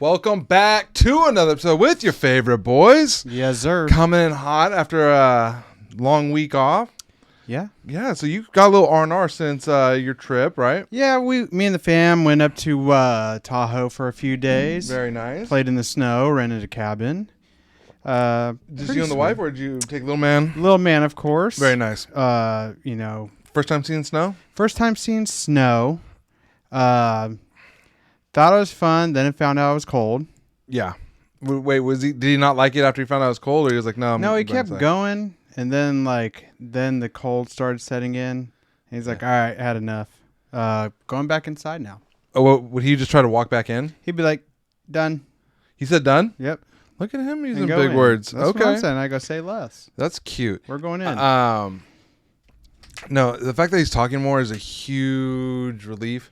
Welcome back to another episode with your favorite boys. Yes, sir. Coming in hot after a long week off. Yeah. Yeah, so you got a little R&R since your trip, right? Yeah, me and the fam went up to Tahoe for a few days. Very nice. Played in the snow, rented a cabin. Just you and the wife, or did you take little man? Little man, of course. Very nice. First time seeing snow? First time seeing snow. Thought it was fun, then it found out it was cold. Yeah. Wait, did he not like it after he found out it was cold, or he was like, no? No, he kept going, and then the cold started setting in. And he's like, all right, I had enough. Going back inside now. Oh, well, would he just try to walk back in? He'd be like, done. He said done? Yep. Look at him using big words. That's okay. what I'm saying. I go, say less. That's cute. We're going in. No, the fact that he's talking more is a huge relief.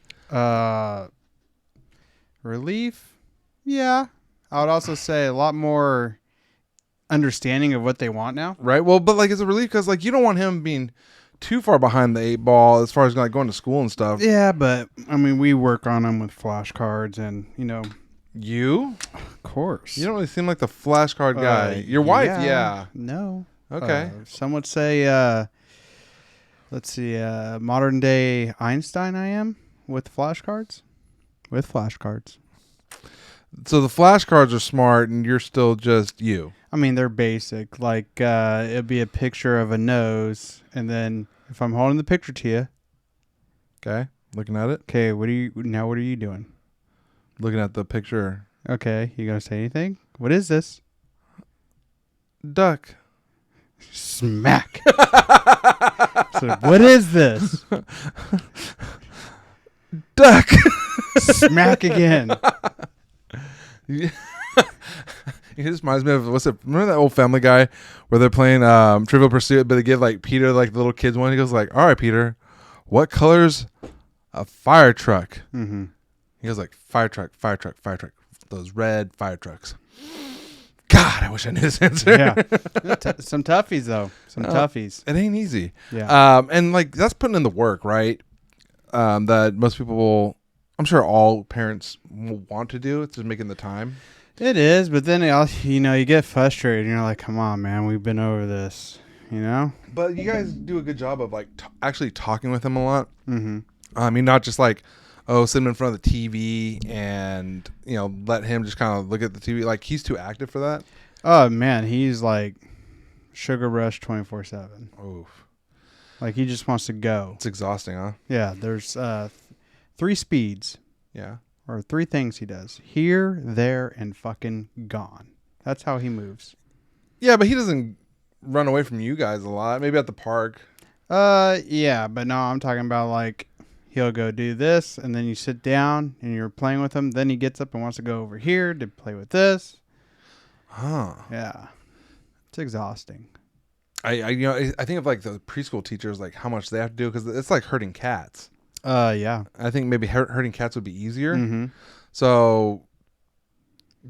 Relief? Yeah. I would also say a lot more understanding of what they want now. Right. Well, but it's a relief because you don't want him being too far behind the 8 ball as far as going to school and stuff. Yeah, but I mean, we work on him with flashcards and, You? Of course. You don't really seem like the flashcard guy. Your wife, yeah. No. Okay. Some would say, let's see, modern day Einstein I am with flashcards. With flashcards. So the flashcards are smart and you're still just you. I mean, they're basic. It'd be a picture of a nose, and then if I'm holding the picture to you. Okay. Looking at it. Okay, what are you doing? Looking at the picture. Okay, you gonna say anything? What is this? Duck. Smack. So, what is this? Duck. Smack again. He just reminds me of remember that old Family Guy where they're playing Trivial Pursuit, but they give Peter the little kids one. He goes all right, Peter, what color's a fire truck? Mm-hmm. He goes fire truck, fire truck, fire truck. Those red fire trucks. God, I wish I knew this answer. Yeah, some toughies though. Some toughies. It ain't easy. Yeah. And that's putting in the work, right? That most people will. I'm sure all parents will want to do. It's just making the time. It is, but then you get frustrated. And you're like, come on, man, we've been over this. But you guys do a good job of actually talking with him a lot. Mm-hmm. I mean, not just sit him in front of the TV and let him just kind of look at the TV. He's too active for that. Oh man, he's sugar rush 24/7. Oof. He just wants to go. It's exhausting, huh? Yeah, there's 3 speeds. Yeah. Or 3 things he does. Here, there, and fucking gone. That's how he moves. Yeah, but he doesn't run away from you guys a lot. Maybe at the park. Yeah, but no, I'm talking about he'll go do this, and then you sit down and you're playing with him. Then he gets up and wants to go over here to play with this. Huh. Yeah. It's exhausting. I think of the preschool teachers, how much they have to do, because it's like herding cats. Yeah. I think maybe herding cats would be easier. Mm-hmm. So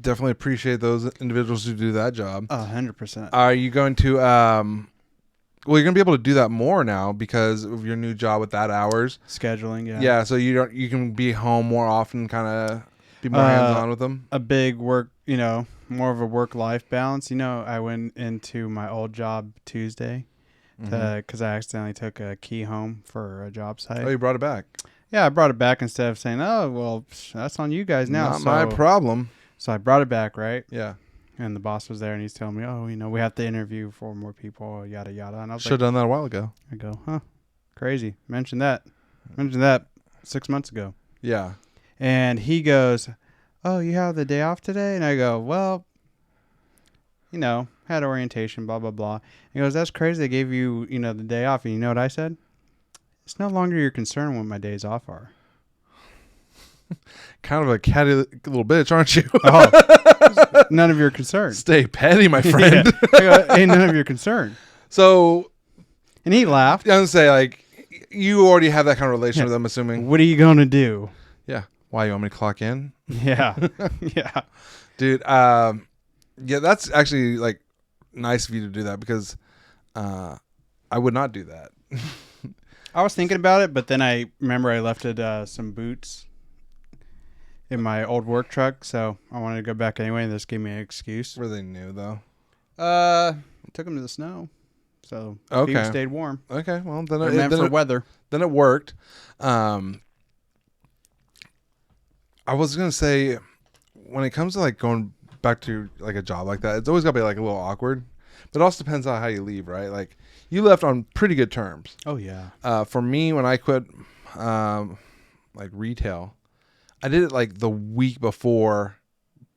definitely appreciate those individuals who do that job. 100%. Are you going to you're going to be able to do that more now because of your new job with that hours Scheduling, yeah. Yeah, so you can be home more often, kind of be more hands-on with them. A big work, more of a work-life balance. I went into my old job Tuesday because I accidentally took a key home for a job site. Oh, you brought it back? Yeah, I brought it back instead of saying, oh, well, that's on you guys now. Not my problem. So I brought it back, right? Yeah. And the boss was there, and he's telling me, oh, we have to interview for more people, yada, yada. And I was should have done that a while ago. I go, huh, crazy. Mentioned that 6 months ago. Yeah. And he goes, oh, you have the day off today? And I go, well, had orientation, blah, blah, blah. He goes, that's crazy. They gave you, the day off. And you know what I said? It's no longer your concern when my days off are. Kind of a catty little bitch, aren't you? Oh, none of your concern. Stay petty, my friend. Yeah. I go, ain't none of your concern. So, and he laughed. I was going to say, you already have that kind of relation with them, assuming. What are you going to do? Yeah. Why, you want me to clock in? Yeah. Yeah. Dude, yeah, that's actually nice of you to do that because I would not do that. I was thinking about it, but then I remember I left some boots in my old work truck, so I wanted to go back anyway, and this gave me an excuse. Were they new though? Took them to the snow, so Okay. feet stayed warm. Okay, well then They're meant for weather. Then it worked. I was gonna say, when it comes to like going back to like a job like that, it's always gotta be like a little awkward. But it also depends on how you leave, right? Like you left on pretty good terms. Oh yeah. For me, when I quit, like retail, I did it like the week before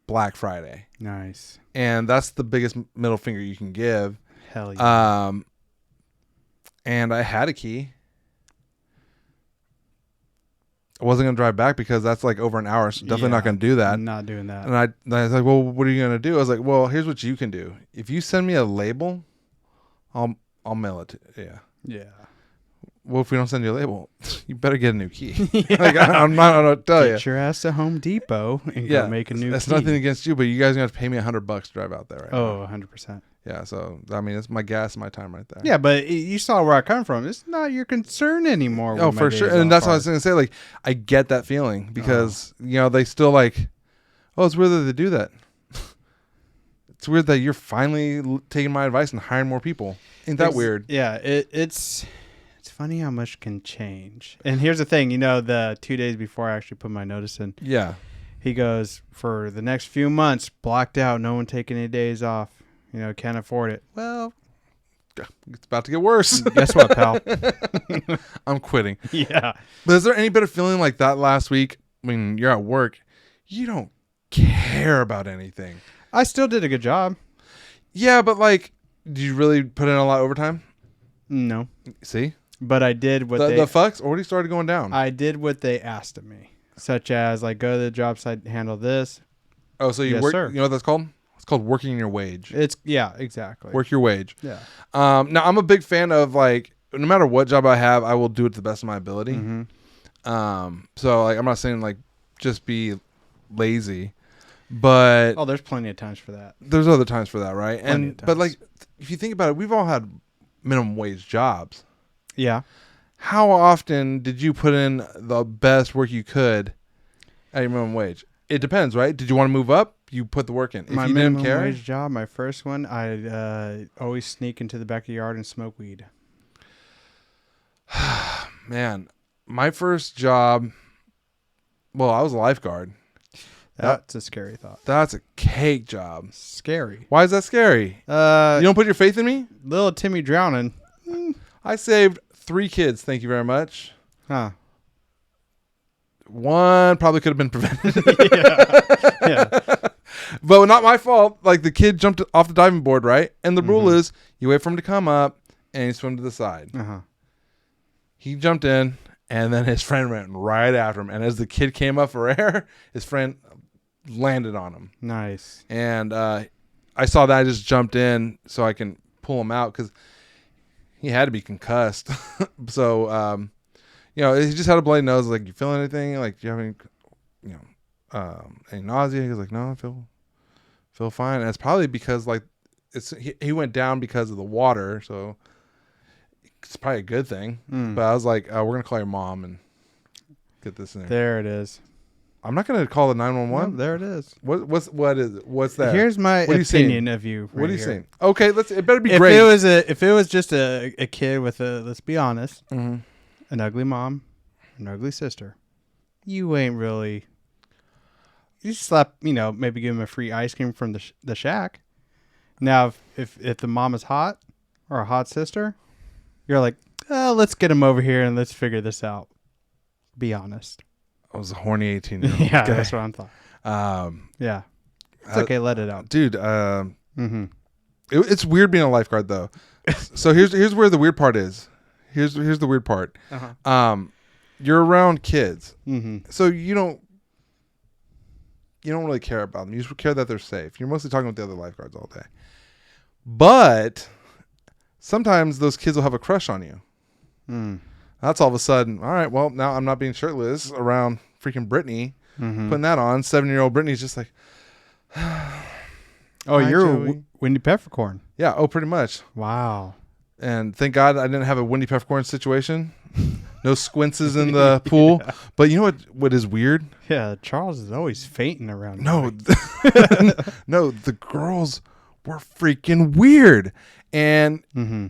Black Friday, Nice. and that's the biggest middle finger you can give. Hell yeah. And I had a key. I wasn't gonna drive back because that's like over an hour, so definitely not gonna do that. I'm not doing that. And I was like, well, what are you gonna do? I was like, well, here's what you can do. If you send me a label, I'll mail it to you. Yeah. Well, if we don't send you a label, you better get a new key. Like I'm not gonna tell you. Get your ass to Home Depot and go make a new That's key. nothing against you, but you guys are gonna have to pay me $100 to drive out there, right? Oh, 100%. Yeah, so I mean, it's my gas and my time right there. Yeah, but you saw where I come from. It's not your concern anymore. Oh, when my for days sure. off And that's what I are. was gonna say. Like, I get that feeling because they still like, oh, it's weird that they do that. It's weird that you're finally taking my advice and hiring more people. Ain't that weird? Yeah, it's funny how much can change. And here's the thing, the 2 days before I actually put my notice in, Yeah. he goes, for the next few months, blocked out, no one taking any days off. Can't afford it. Well, It's about to get worse. guess what, pal? I'm quitting. Yeah. But is there any better feeling like that last week when you're at work? You don't care about anything. I still did a good job. Yeah, but like, did you really put in a lot of overtime? No. See? But I did what The fucks already started going down. I did what they asked of me, such as like go to the job site, handle this. Oh, so you Yes, work? sir. You know what that's called? It's called working your wage. Yeah, exactly. Work your wage. Yeah. Now I'm a big fan of like no matter what job I have, I will do it to the best of my ability. Mm-hmm. So like I'm not saying like just be lazy, but Oh, there's plenty of times for that. there's other times for that, right? Plenty of But times. like if you think about it, we've all had minimum wage jobs. Yeah. How often did you put in the best work you could at your minimum wage? It depends, right? Did you want to move up? You put the work in. If My you minimum didn't care, wage job, my first one, I'd always sneak into the back of the yard and smoke weed. man, my first job. Well, I was a lifeguard. That's a scary thought. That's a cake job. Scary. Why is that scary? You don't put your faith in me? Little Timmy drowning. I saved 3 kids. Thank you very much. Huh. One probably could have been prevented. Yeah. But not my fault. Like the kid jumped off the diving board, right? And the rule is you wait for him to come up and you swim to the side. Uh-huh. He jumped in and then his friend ran right after him. And as the kid came up for air, his friend landed on him. Nice. And I saw that. I just jumped in so I can pull him out because he had to be concussed. So, he just had a bloody nose. Like, you feel anything? Like, do you have any nausea? He was like, no, I feel fine. And it's probably because like he went down because of the water. So it's probably a good thing. But I was like, we're going to call your mom and get this in there. There it is. I'm not going to call the 911. Well, there it is. What is it? What's that? Here's my What are you saying? opinion of you. What are you here. saying? Okay, it better be If great. it was just a kid with let's be honest, Mhm. an ugly mom, an ugly sister, you ain't really. You slap, maybe give him a free ice cream from the shack. Now, if the mom is hot or a hot sister, you're like, let's get him over here and let's figure this out. Be honest. I was a horny 18-year-old. Yeah, Okay. that's what I'm thought. Yeah, it's okay. Let it out, Dude. Mm-hmm. It's weird being a lifeguard though. So here's where the weird part is. Here's the weird part. Uh-huh. You're around kids, Mm-hmm. so you don't really care about them. You just care that they're safe. You're mostly talking with the other lifeguards all day. But sometimes those kids will have a crush on you. Mm. That's all of a sudden, all right, well, now I'm not being shirtless around freaking Brittany, Mm-hmm. putting that on. 7-year-old Brittany's just like, Oh, Hi, you're Joey. Windy Peppercorn. yeah, oh, pretty much. Wow. And thank God I didn't have a Windy Peppercorn situation. No squinces in the pool. Yeah. But you know what is weird? Yeah, Charles is always fainting around. No, no, the girls were freaking weird, and Mm-hmm.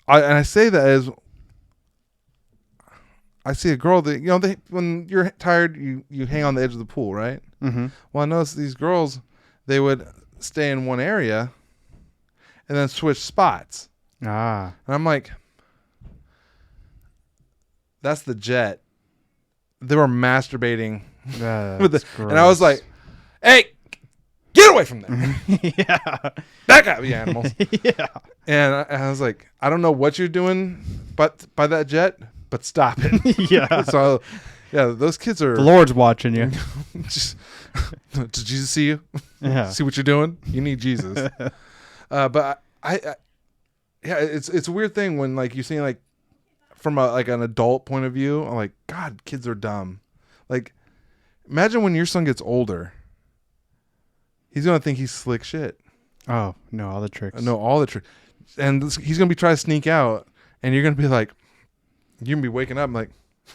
I say that as I see a girl that when you're tired, you hang on the edge of the pool, right? Mm-hmm. Well, I noticed these girls, they would stay in one area, and then switch spots, Ah. and I'm like, that's the jet. They were masturbating with and I was like, "Hey, get away from there! yeah. Back up, you animals!" Yeah. And I was like, "I don't know what you're doing, but by that jet, but stop it." Yeah. So, yeah, those kids are. The Lord's watching you. Just, did Jesus see you? Yeah. See what you're doing? You need Jesus. But I, yeah, it's a weird thing when like you're seeing like from an adult point of view. I'm like, God, kids are dumb. Like, imagine when your son gets older. He's gonna think he's slick shit. Oh, no, all the tricks. Know all the tricks, and he's gonna be trying to sneak out, and you're gonna be like, you're gonna be waking up like,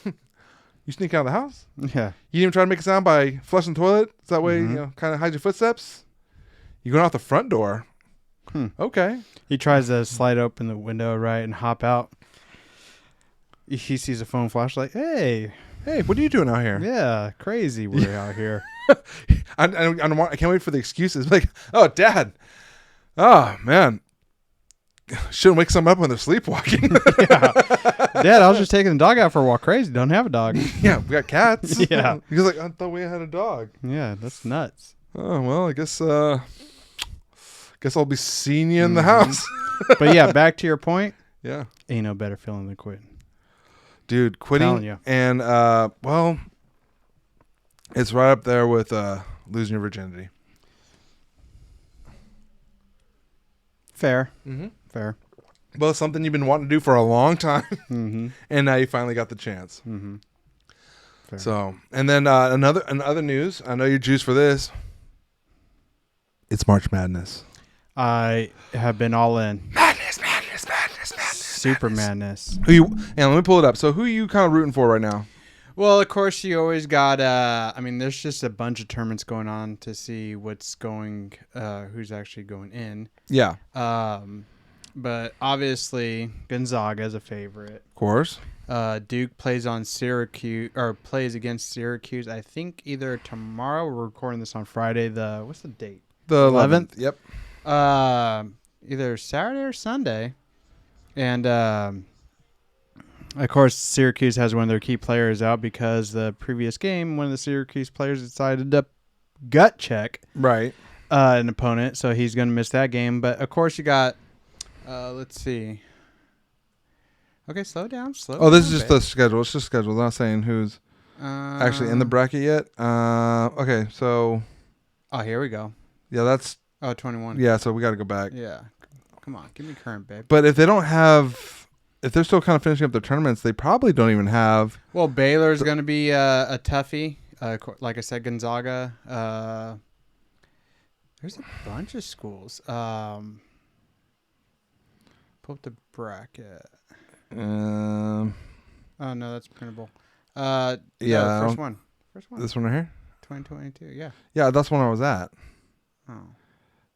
you sneak out of the house. Yeah. You didn't try to make a sound by flushing the toilet. So that way, Mm-hmm. kind of hide your footsteps. You're going out the front door. Okay. He tries to slide open the window, right, and hop out. He sees a phone flash like, hey, What are you doing out here? yeah, crazy we're out here. I can't wait for the excuses. Like, oh, Dad. Oh, man. Shouldn't wake someone up when they're sleepwalking. Yeah. Dad, I was just taking the dog out for a walk. Crazy. Don't have a dog. Yeah, we got cats. Yeah. He's like, I thought we had a dog. Yeah, that's nuts. Oh, well, I guess I'll be seeing you in the house. But yeah, back to your point. Yeah. Ain't no better feeling than quitting. Dude, Telling quitting you. and well, it's right up there with losing your virginity. Fair. Mm-hmm. Fair. Well, it's something you've been wanting to do for a long time, Mm-hmm. and now you finally got the chance. Mm-hmm. Fair. So, and then another news. I know you're juiced for this. It's March Madness. I have been all in. Madness. Super madness. Who you? And let me pull it up. So, who are you kind of rooting for right now? Well, of course, you always got. There's just a bunch of tournaments going on to see what's going, who's actually going in. Yeah, But obviously, Gonzaga is a favorite. of course. Duke plays against Syracuse. I think either tomorrow. We're recording this on Friday. What's the date? The 11th? Yep. Either Saturday or Sunday. And of course, Syracuse has one of their key players out because the previous game, one of the Syracuse players decided to gut check Right. an opponent, so he's going to miss that game. But of course, you got. Let's see. Okay, slow down. Oh, this is just the schedule. It's just schedule. Not saying who's actually in the Um, bracket yet. Okay, so Oh, here we go. yeah, that's 21. yeah. So we got to go back. Yeah. Come on, give me current, babe. But if they're still kind of finishing up their tournaments, they probably don't even have. Well, Baylor's going to be a toughie. Like I said, Gonzaga. There's a bunch of schools. Pull up the bracket. Oh, no, that's printable. Yeah, No, first one. This one right here. 2022, yeah. Yeah, that's when I was at. Oh.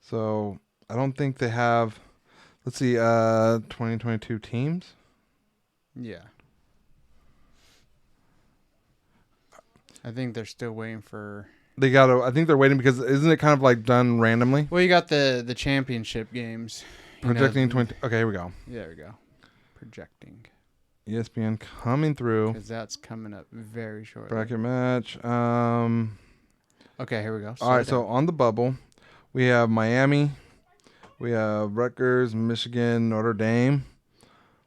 So I don't think they have. Let's see, 2022 teams. Yeah. I think they're still waiting for... They gotta. I think they're waiting because isn't it kind of like done randomly? Well, you got the championship games. Projecting 20. Okay, here we go. There we go. Projecting. ESPN coming through. Because that's coming up very shortly. Bracket match. Okay, here we go. All right, so on the bubble, we have Miami, we have Rutgers, Michigan, Notre Dame,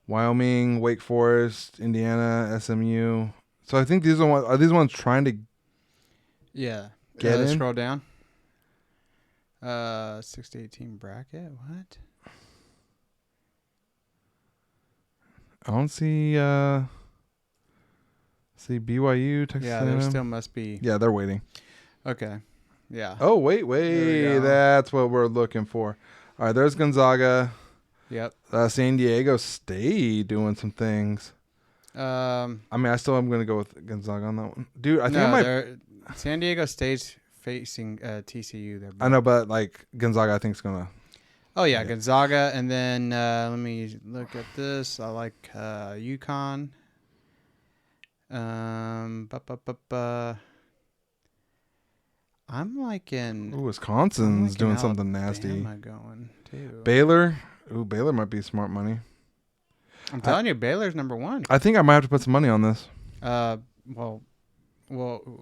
Wyoming, Wake Forest, Indiana, SMU. So I think these are these ones trying to Yeah. Get in? Scroll down. 6 to 18 bracket. What? I don't see BYU, Texas Yeah, there A&M. still must be. Yeah, they're waiting. Okay. Yeah. Oh, wait. go. That's what we're looking for. All right, there's Gonzaga. Yep. San Diego State doing some things. I mean, I still am going to go with Gonzaga on that one, dude. I think I might. San Diego State's facing TCU. There, I know, but like Gonzaga, I think is gonna. Oh yeah, Gonzaga, and then let me look at this. I like UConn. I'm liking. Ooh, Wisconsin's doing something nasty. Going too. Baylor. Ooh, Baylor might be smart money. I'm telling you, Baylor's number one. I think I might have to put some money on this. Well,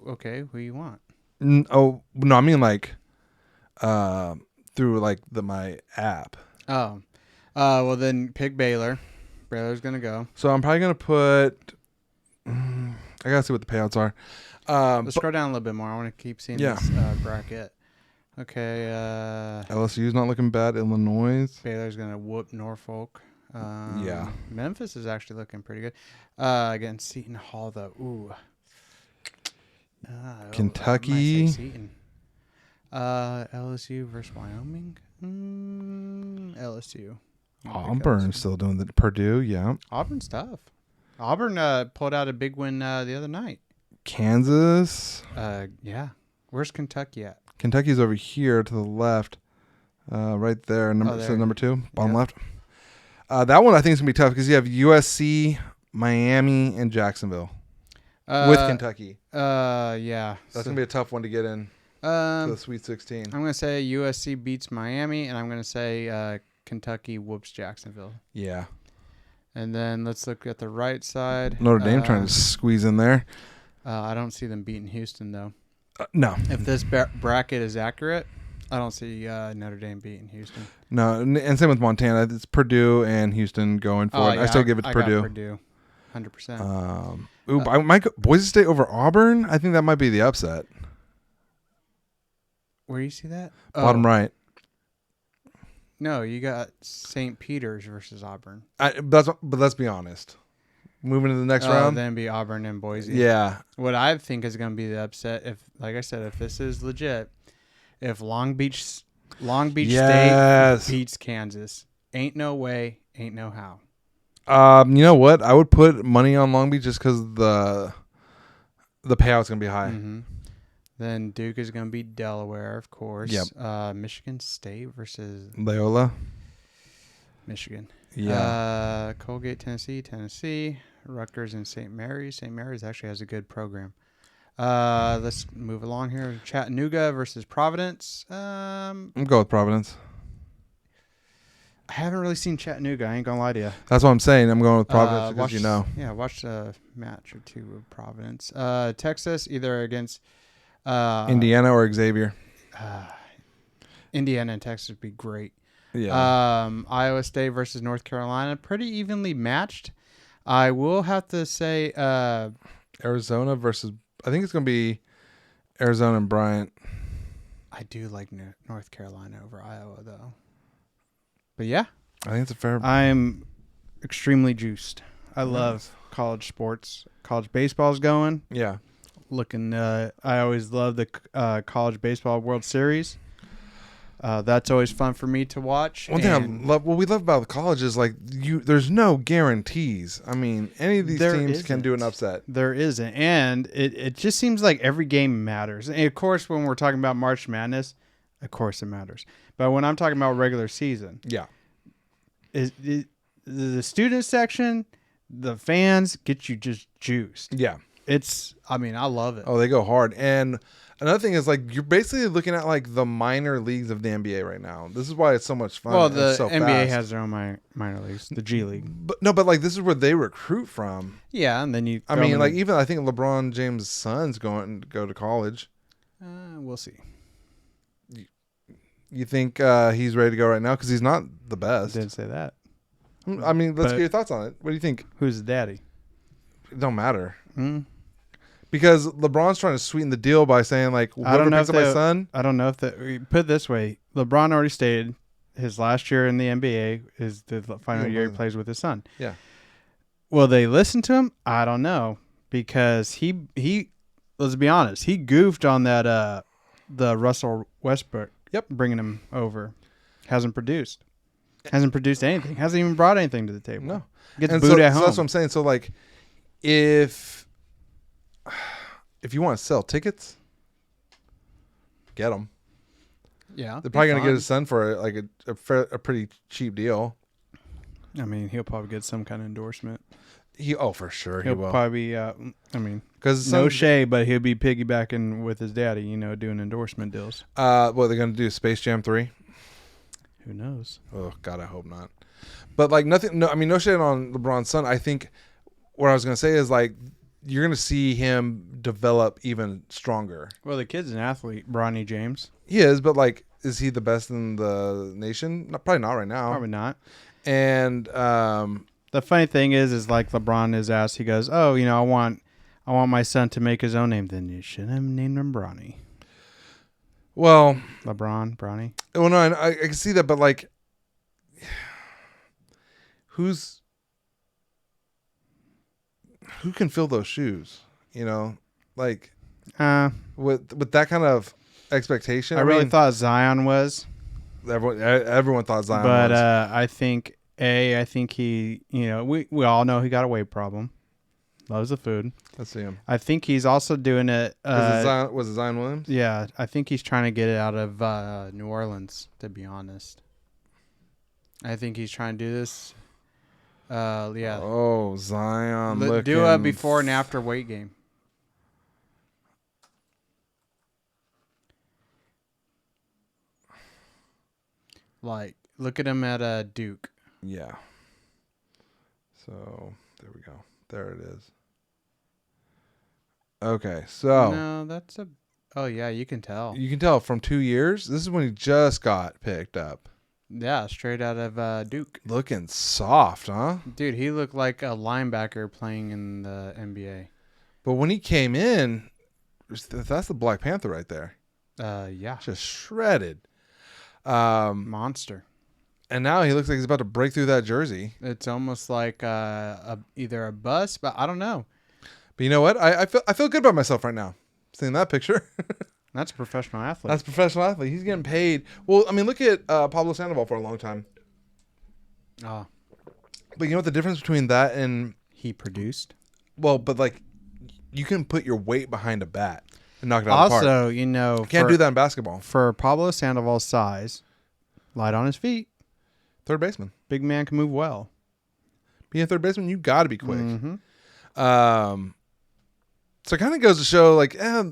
okay. Who you want? Oh no, I mean like, through like my app. Oh, well then pick Baylor. Baylor's gonna go. So I'm probably gonna put. I gotta see what the payouts are. Let's scroll down a little bit more. I want to keep seeing this bracket. Okay. LSU's not looking bad. Illinois. Baylor's gonna whoop Norfolk. Yeah. Memphis is actually looking pretty good. Against Seton Hall though. Ooh. Kentucky. Seton. LSU versus Wyoming. LSU. Auburn's still doing the Purdue. Yeah. Auburn's tough. Auburn pulled out a big win the other night. Kansas. Yeah. Where's Kentucky at? Kentucky's over here to the left, right there. Number 2, bottom left. That one I think is gonna be tough because you have USC, Miami, and Jacksonville with Kentucky. Yeah. That's gonna be a tough one to get in to the Sweet 16. I'm gonna say USC beats Miami, and I'm gonna say Kentucky whoops Jacksonville. Yeah. And then let's look at the right side. Notre Dame trying to squeeze in there. I don't see them beating Houston, though. No. If this bracket is accurate, I don't see Notre Dame beating Houston. No, and same with Montana. It's Purdue and Houston going for it. Yeah, I still give it to Purdue. Got Purdue, 100%. I might go Boise State over Auburn. I think that might be the upset. Where do you see that? Bottom right. No, you got St. Peter's versus Auburn. But let's be honest. Moving to the next round. Then be Auburn and Boise. Yeah. What I think is going to be the upset, if, like I said, if this is legit, if Long Beach State beats Kansas, ain't no way, ain't no how. You know what? I would put money on Long Beach just because the payout's gonna be high. Mm-hmm. Then Duke is going to beat Delaware, of course. Yep. Michigan State versus Loyola. Michigan. Yeah. Colgate, Tennessee. Rutgers and St. Mary's. St. Mary's actually has a good program. Let's move along here. Chattanooga versus Providence. I'm go with Providence. I haven't really seen Chattanooga. I ain't gonna lie to you. That's what I'm saying. I'm going with Providence because you know. Yeah, watched a match or two of Providence. Texas either against Indiana or Xavier. Indiana and Texas would be great. Yeah. Iowa State versus North Carolina, pretty evenly matched. I will have to say Arizona versus, I think it's going to be Arizona and Bryant. I do like North Carolina over Iowa, though. But yeah. I think it's a fair. I'm extremely juiced. I love college sports. College baseball's going. Yeah. I always love the college baseball World Series. That's always fun for me to watch. One thing I love, what we love about the college is like there's no guarantees. I mean, any of these teams can do an upset. There isn't, and it just seems like every game matters. And of course, when we're talking about March Madness, of course it matters. But when I'm talking about regular season, the student section, the fans get you just juiced. Yeah, I love it. Oh, they go hard. And another thing is, like, you're basically looking at, like, the minor leagues of the NBA right now. This is why it's so much fun. Well, the so NBA fast. has their own minor leagues, the G League. But like, this is where they recruit from. Yeah, and then I mean, like, even I think LeBron James' son's going to go to college. We'll see. You think he's ready to go right now? Because he's not the best. Didn't say that. I mean, let's get your thoughts on it. What do you think? Who's his daddy? It don't matter. Because LeBron's trying to sweeten the deal by saying, like, whoever picks up my son. I don't know if that. Put it this way: LeBron already stated his last year in the NBA is the final year he plays with his son. Yeah. Will they listen to him? I don't know, because he let's be honest, he goofed on that the Russell Westbrook. Yep. Bringing him over, hasn't produced anything. Hasn't even brought anything to the table. No. Gets booed at home. So that's what I'm saying. So, like, if you want to sell tickets, get them. Yeah. They're probably going to get his son for like a pretty cheap deal. I mean, he'll probably get some kind of endorsement. For sure he He'll will. probably be, I mean, Because no shade, but he'll be piggybacking with his daddy, doing endorsement deals. What they're going to do? Space Jam 3? Who knows? Oh God, I hope not. But like nothing. No, I mean no shade on LeBron's son. I think what I was going to say is like you're going to see him develop even stronger. Well, the kid's an athlete, Bronny James. He is, but like, is he the best in the nation? Probably not right now. Probably not. And the funny thing is like LeBron is asked, he goes, "Oh, I want my son to make his own name." Then you should have named him Bronny. Well, Bronny. Well, no, I can see that, but like, who can fill those shoes? Like with that kind of expectation. I really thought Zion was. Everyone thought Zion but was. I think he, we all know he got a weight problem. Loves the food. Let's see him. I think he's also doing it. Was it Zion Williams? Yeah, I think he's trying to get it out of New Orleans, to be honest. I think he's trying to do this. Yeah. Oh, Zion. Do a before and after weight game. Like, look at him at Duke. Yeah. So, there we go. There it is. Okay, so. No, that's a... Oh, yeah, you can tell. You can tell from 2 years. This is when he just got picked up. Yeah, straight out of Duke. Looking soft, huh? Dude, he looked like a linebacker playing in the NBA. But when he came in, that's the Black Panther right there. Yeah. Just shredded. Monster. And now he looks like he's about to break through that jersey. It's almost like either a bust, but I don't know. But you know what? I feel good about myself right now. Seeing that picture. That's a professional athlete. That's a professional athlete. He's getting paid. Well, I mean, look at Pablo Sandoval for a long time. Oh. But you know what the difference between that and... He produced? Well, but like, you can put your weight behind a bat and knock it out of the park. Also, You can't do that in basketball. For Pablo Sandoval's size, light on his feet. Third baseman. Big man can move well. Being a third baseman, you got to be quick. Mm-hmm. So it kind of goes to show, like, I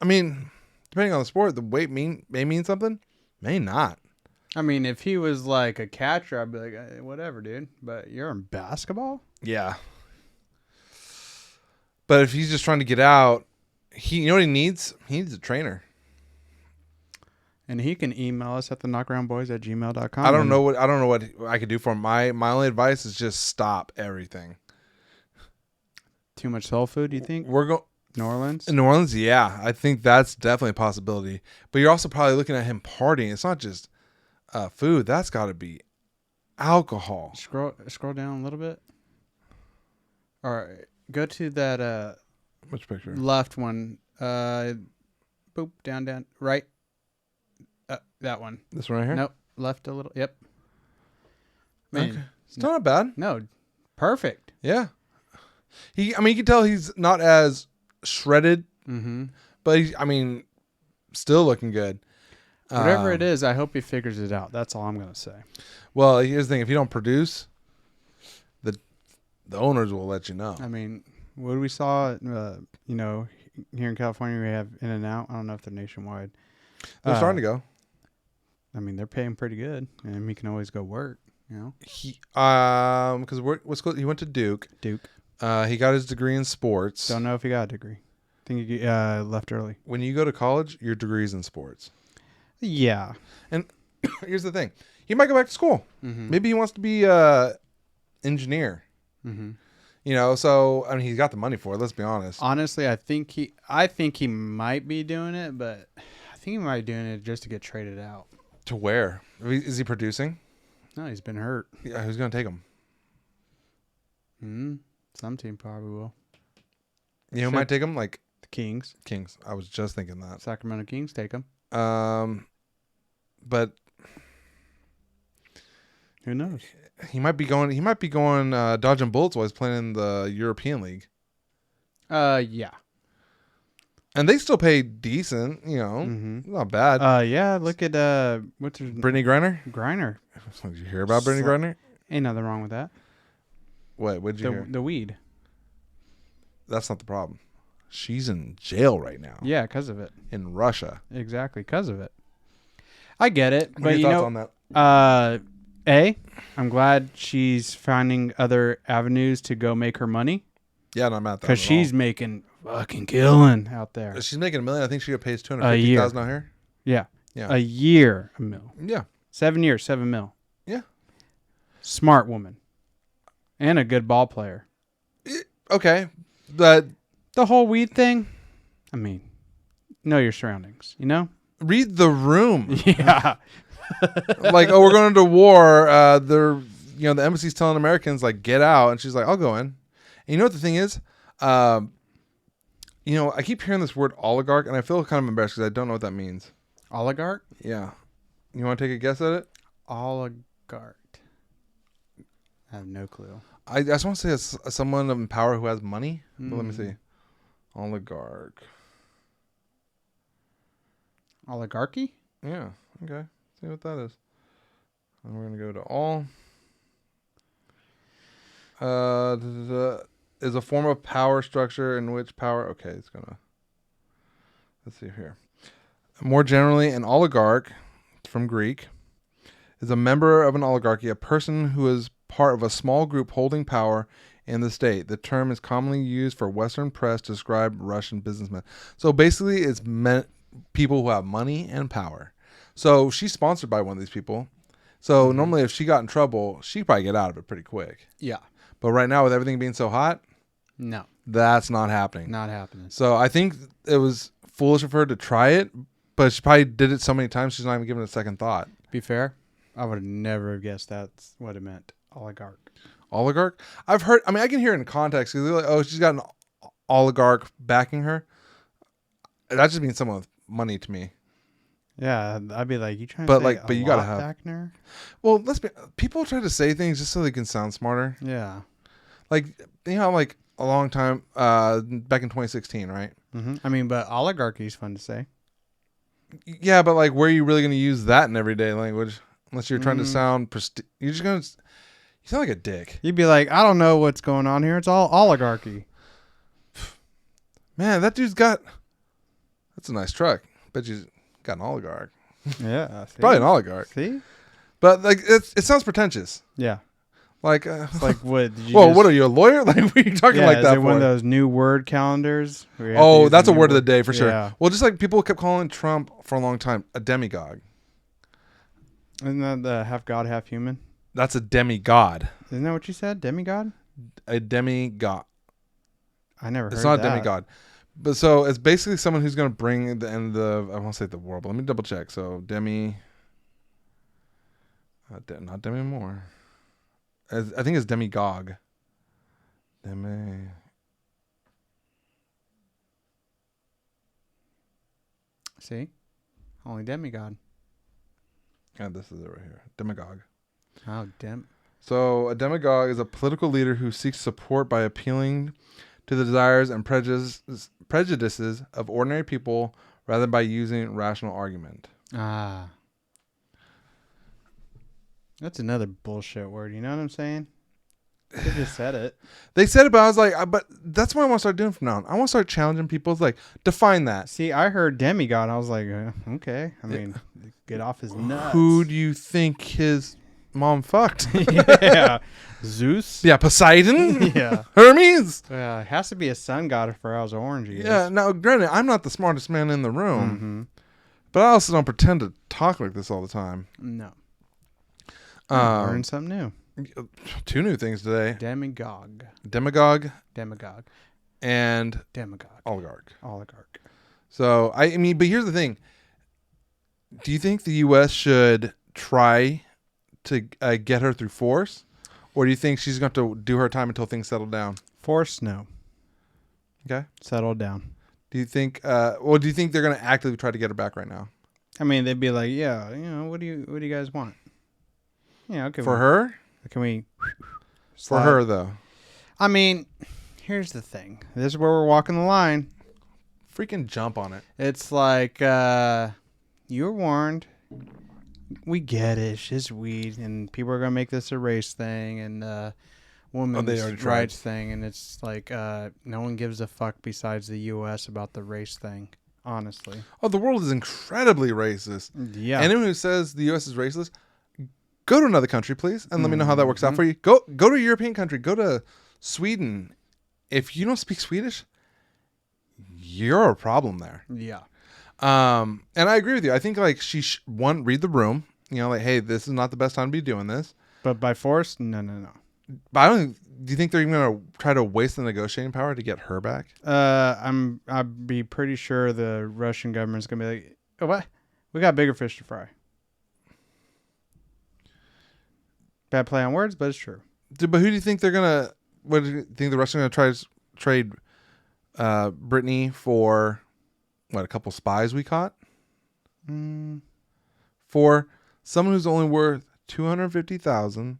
mean, depending on the sport, the weight may mean something, may not. I mean, if he was like a catcher, I'd be like, whatever, dude. But you're in basketball? Yeah. But if he's just trying to get out, you know what he needs? He needs a trainer. And he can email us at theknockaroundboys@gmail.com. I don't know what I could do for him. My only advice is just stop everything. Too much soul food, do you think? We're going New Orleans? in New Orleans, yeah. I think that's definitely a possibility. But you're also probably looking at him partying. It's not just food. That's got to be alcohol. Scroll down a little bit. All right. Go to that Which picture? left one. Boop, down, right. That one. This one right here? Nope. Left a little. Yep. Man, Okay. It's not bad. no. Perfect. Yeah. You can tell he's not as shredded, but still looking good. Whatever it is, I hope he figures it out. That's all I'm going to say. Well, here's the thing. If you don't produce, the owners will let you know. I mean, what we saw, here in California, we have In-N-Out. I don't know if they're nationwide. They're starting to go. I mean, they're paying pretty good, and he can always go work, Because he went to Duke. Duke. He got his degree in sports. Don't know if he got a degree. I think he left early. When you go to college, your degree's in sports. Yeah. And here's the thing. He might go back to school. Mm-hmm. Maybe he wants to be engineer. Mm-hmm. So he's got the money for it. Let's be honest. Honestly, I think he might be doing it, but I think he might be doing it just to get traded out. To where? Is he producing? No, he's been hurt. Yeah, who's going to take him? Some team probably will. You know who might take him? Like The Kings. Kings. I was just thinking that. Sacramento Kings take him. But Who knows? he might be going dodging bullets while he's playing in the European League. Yeah. And they still pay decent, not bad. Yeah. Look at what's her Brittany Griner? Griner. Did you hear about Brittany Griner? Ain't nothing wrong with that. What'd you hear? The weed. That's not the problem. She's in jail right now. Yeah, because of it. In Russia. Exactly, because of it. I get it, What are your thoughts on that? I'm glad she's finding other avenues to go make her money. Yeah, no, I'm at that. Because she's making fucking killing out there. She's making $1 million. I think she pays $250,000 out here. Yeah. Yeah. A year, $1 million. Yeah. 7 years, $7 million. Yeah. Smart woman. And a good ball player. Okay. But the whole weed thing, I mean, know your surroundings, you know? Read the room. Yeah. Like, we're going to war. The embassy's telling Americans, like, get out. And she's like, I'll go in. And you know what the thing is? I keep hearing this word oligarch, and I feel kind of embarrassed because I don't know what that means. Oligarch? Yeah. You want to take a guess at it? Oligarch. I have no clue. I just want to say it's someone in power who has money. But let me see. Oligarch. Oligarchy? Yeah. Okay. See what that is. And we're going to go to all. Is a form of power structure in which power... Okay, it's going to... Let's see here. More generally, an oligarch, from Greek, is a member of an oligarchy, a person who is part of a small group holding power in the state. The term is commonly used for Western press to describe Russian businessmen. So basically, it's meant people who have money and power. So she's sponsored by one of these people. So normally, if she got in trouble, she'd probably get out of it pretty quick. Yeah. But right now, with everything being so hot, no, that's not happening. Not happening. So I think it was foolish of her to try it, but she probably did it so many times she's not even giving it a second thought. Be fair, I would have never guessed that's what it meant. Oligarch. Oligarch? I've heard. I mean, I can hear it in context because they're like, "Oh, she's got an oligarch backing her." That just means someone with money to me. Yeah, I'd be like, "You trying but to like, say but a you gotta lot have." back there? Well, people try to say things just so they can sound smarter. Yeah. Like like a long time back in 2016, right? Mm-hmm. I mean, but oligarchy is fun to say. Yeah, but like, where are you really going to use that in everyday language? Unless you're trying to sound you're just going to. You sound like a dick. You'd be like, I don't know what's going on here. It's all oligarchy. Man, that dude's got. That's a nice truck. Bet you got an oligarch. Yeah, Probably an oligarch. See, but like it sounds pretentious. Yeah, like like what? What are you, a lawyer? Like, what are you talking like that is it for? one of those new word calendars? Oh, that's a word of the day for sure. Yeah. Well, just like people kept calling Trump for a long time a demigod. Isn't that the half god, half human? That's a demigod. Isn't that what you said? Demigod? A demigod. I never heard that. It's not a demigod. But so it's basically someone who's going to bring the end of, I want to say the world, but let me double check. So not Demi Moore. I think it's demigod. See? Only demigod. Yeah, this is it right here. Demagogue. Oh, So a demagogue is a political leader who seeks support by appealing to the desires and prejudices of ordinary people rather than by using rational argument. Ah. That's another bullshit word. You know what I'm saying? They just said it. They said it, but I was like, but that's what I want to start doing from now on. I want to start challenging people. It's like, define that. See, I heard demigod. I was like, okay. I mean, get off his nuts. Who do you think his mom fucked? Yeah. Zeus? Yeah, Poseidon? Yeah. Hermes? Yeah, it has to be a sun god for how orange he is. Yeah, now, granted, I'm not the smartest man in the room, Mm-hmm. but I also don't pretend to talk like this all the time. No. Learn something new. 2 new things today. Demagogue. Demagogue. And Demagogue. oligarch. So, I mean, but here's the thing. Do you think the U.S. should try to get her through force? Or do you think she's going to do her time until things settle down? Force, no. Okay. Settle down. Do you think, do you think they're going to actively try to get her back right now? I mean, they'd be like, yeah, what do you guys want? Yeah, okay. For her? Can we? For her, though. I mean, here's the thing. This is where we're walking the line. Freaking jump on it. It's like, you were warned. We get it. It's just weed. And people are going to make this a race thing and women's rights thing. And it's like, no one gives a fuck besides the U.S. about the race thing, honestly. Oh, the world is incredibly racist. Yeah. Anyone who says the U.S. is racist, go to another country, please, and let me know how that works out for you. Go to a European country. Go to Sweden. If you don't speak Swedish, you're a problem there. Yeah. And I agree with you. I think like read the room. You know, like, hey, this is not the best time to be doing this. But by force, no. But I don't. Do you think they're even gonna try to waste the negotiating power to get her back? I'd be pretty sure the Russian government's gonna be like, oh, what? We got bigger fish to fry. Bad play on words, but it's true. But who do you think they're gonna? What do you think the Russians are gonna try to trade Brittany for? What, a couple spies we caught? For someone who's only worth $250,000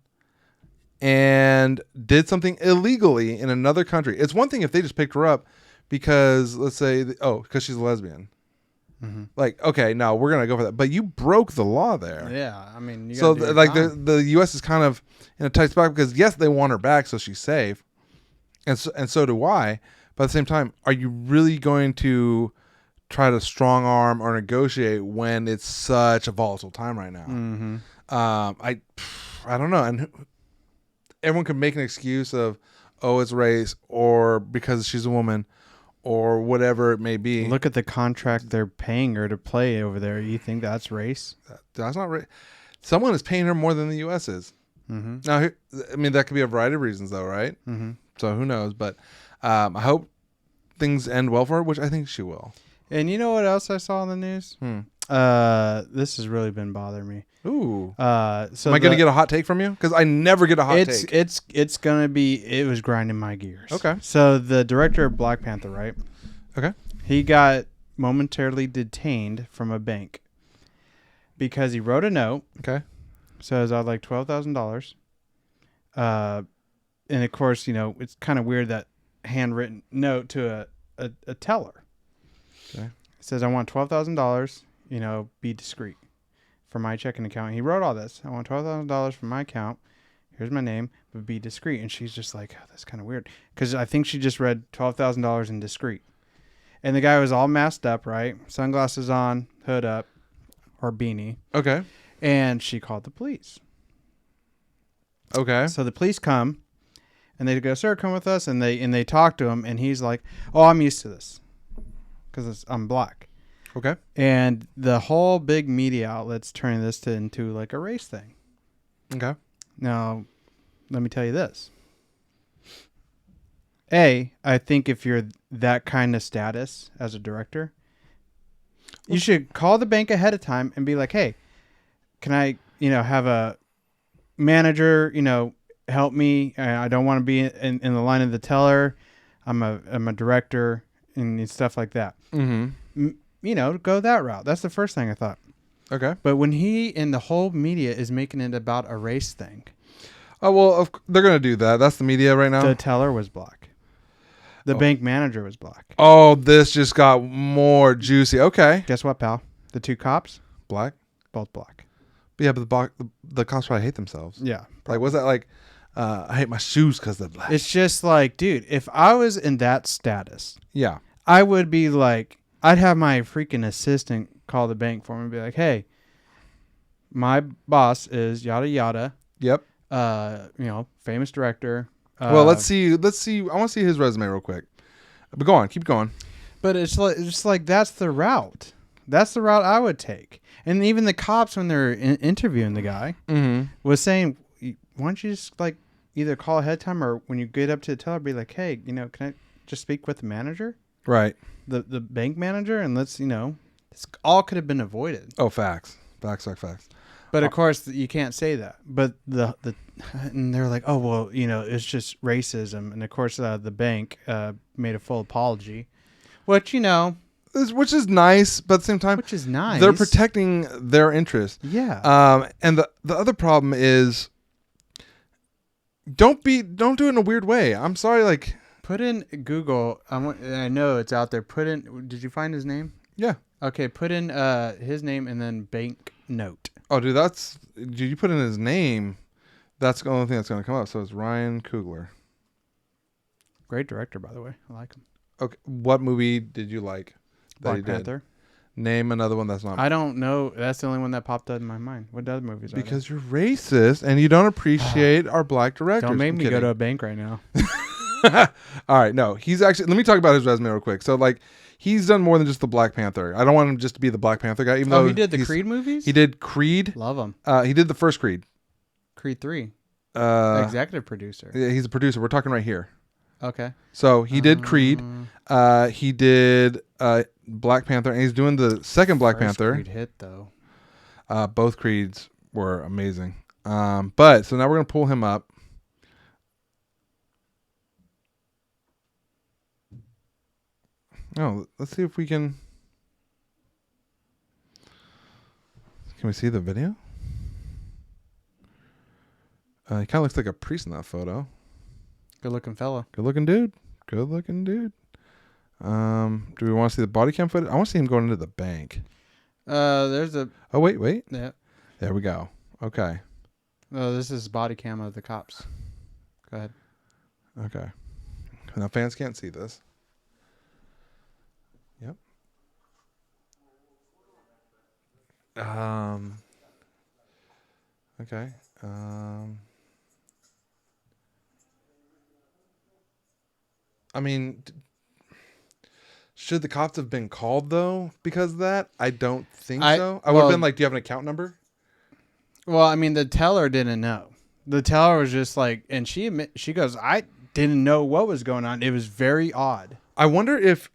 and did something illegally in another country. It's one thing if they just picked her up because, let's say, because she's a lesbian. Mm-hmm. Like, okay, no, we're gonna go for that. But you broke the law there. Yeah, I mean, the U.S. is kind of in a tight spot because yes, they want her back, so she's safe, and so do I. But at the same time, are you really going to try to strong arm or negotiate when it's such a volatile time right now? Mm-hmm. I don't know. And everyone could make an excuse of, oh, it's race, or because she's a woman, or whatever it may be. Look at the contract they're paying her to play over there. You think that's race? That's not race. Someone is paying her more than the U.S. is. Mm-hmm. Now, I mean, that could be a variety of reasons, though, right? Mm-hmm. So who knows? But I hope things end well for her, which I think she will. And you know what else I saw in the news? This has really been bothering me. Ooh. So am I going to get a hot take from you? Because I never get a hot take. It's going to be, it was grinding my gears. Okay. So the director of Black Panther, right? Okay. He got momentarily detained from a bank because he wrote a note. Okay. Says I'd like $12,000. And of course, you know, it's kind of weird that handwritten note to a teller. Okay. It says I want $12,000, you know, be discreet for my checking account. He wrote all this. I want $12,000 from my account. Here's my name, but be discreet. And she's just like, oh, that's kind of weird. Because I think she just read $12,000 in discreet. And the guy was all masked up, right? Sunglasses on, hood up, or beanie. Okay. And she called the police. Okay. So the police come, and they go, sir, come with us. And they talk to him, and he's like, oh, I'm used to this because I'm black. Okay. And the whole big media outlets turning this into like a race thing. Okay. Now, let me tell you this. I think if you're that kind of status as a director, you should call the bank ahead of time and be like, hey, can I, have a manager, help me? I don't want to be in the line of the teller. I'm a director and stuff like that. Mm-hmm. Go that route. That's the first thing I thought. Okay. But when he and the whole media is making it about a race thing. Oh, well, they're going to do that. That's the media right now. The teller was black. The bank manager was black. Oh, this just got more juicy. Okay. Guess what, pal? The two cops? Black? Both black. But yeah, but the cops probably hate themselves. Yeah. Like, was that like, I hate my shoes because they're black? It's just like, dude, if I was in that status, yeah, I would be like, I'd have my freaking assistant call the bank for me and be like, hey, my boss is yada yada. Yep. Famous director. Well, let's see. I want to see his resume real quick. But go on, keep going. But it's like that's the route. That's the route I would take. And even the cops, when they're interviewing the guy, was saying, why don't you just like either call ahead of time or when you get up to the teller, be like, hey, can I just speak with the manager? Right. The bank manager, and let's this all could have been avoided. Oh, facts. But of course, you can't say that. But and they're like, oh well, it's just racism. And of course, the bank made a full apology, which which is nice, but at the same time, which is nice. They're protecting their interest. Yeah. And the other problem is, don't do it in a weird way. I'm sorry, like. Put in Google. I know it's out there. Put in. Did you find his name? Yeah. Okay. Put in his name and then bank note. Oh, dude, dude, you put in his name. That's the only thing that's going to come up. So it's Ryan Coogler. Great director, by the way. I like him. Okay. What movie did you like that he Black did? Panther. Name another one that's not. I don't know. That's the only one that popped up in my mind. What other movies are there? Because you're racist and you don't appreciate our black directors. Don't make I'm me kidding. go to a bank right now. All right, no, he's actually. Let me talk about his resume real quick. So, like, he's done more than just the Black Panther. I don't want him just to be the Black Panther guy. Even though he did the Creed movies. He did Creed. Love him. He did the first Creed. Creed 3. Executive producer. Yeah, he's a producer. We're talking right here. Okay. So he did Creed. He did Black Panther, and he's doing the second Black Panther. Creed hit though. Both Creeds were amazing. But so now we're gonna pull him up. Oh, let's see if we can. Can we see the video? He kind of looks like a priest in that photo. Good looking fella. Good looking dude. Good looking dude. Do we want to see the body cam footage? I want to see him going into the bank. There's a. Oh wait. Yeah. There we go. Okay. Oh, this is body cam of the cops. Go ahead. Okay. Now fans can't see this. Yep. Okay. I mean, should the cops have been called though because of that? I don't think so. I would have been like, "Do you have an account number?" Well, I mean, the teller didn't know. The teller was just like, and she goes, "I didn't know what was going on. It was very odd." I wonder if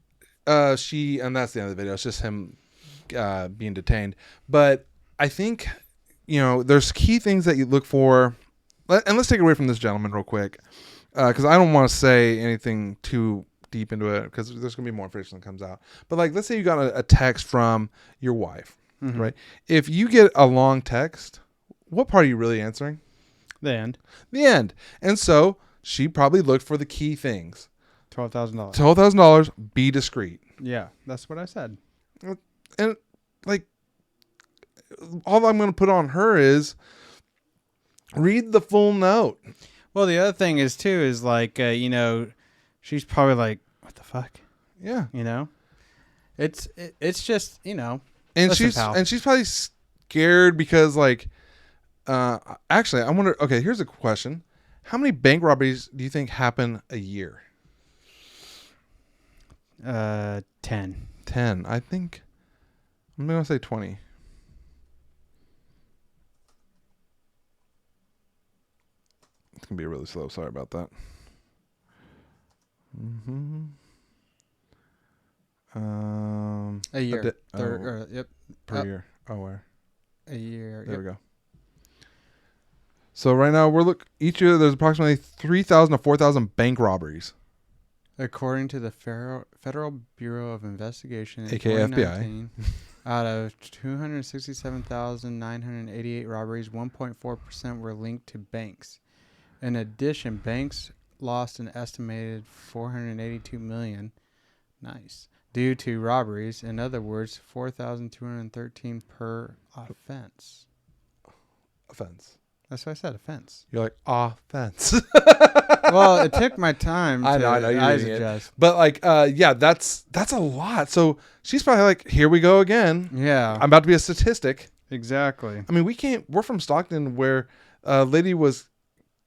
and that's the end of the video. It's just him being detained. But I think, there's key things that you look for. And let's take it away from this gentleman real quick. Because I don't want to say anything too deep into it because there's going to be more information that comes out. But like, let's say you got a text from your wife, right? If you get a long text, what part are you really answering? The end. The end. And so she probably looked for the key things. $12,000. $12,000. Be discreet. Yeah, that's what I said. And like, all I'm going to put on her is read the full note. Well, the other thing is too is like she's probably like, what the fuck? Yeah. It's just And listen, she's probably scared because like actually I wonder. Okay, here's a question: how many bank robberies do you think happen a year? 10. 10. I think I'm gonna say 20. It's gonna be really slow. Sorry about that. A year. Yep. Per year. Oh, where? A year. There we go. So right now each year there's approximately 3,000 to 4,000 bank robberies. According to the Federal Bureau of Investigation, in aka FBI, out of 267,988 robberies, 1.4% were linked to banks. In addition, banks lost an estimated $482 million. Nice. Due to robberies. In other words, 4,213 per offense. Offense. That's what I said, offense. You're like, offense. Well, it took my time to I know you're eyes doing it. adjust. But like, yeah, that's a lot. So she's probably like, here we go again. Yeah. I'm about to be a statistic. Exactly. I mean, we're from Stockton where a lady was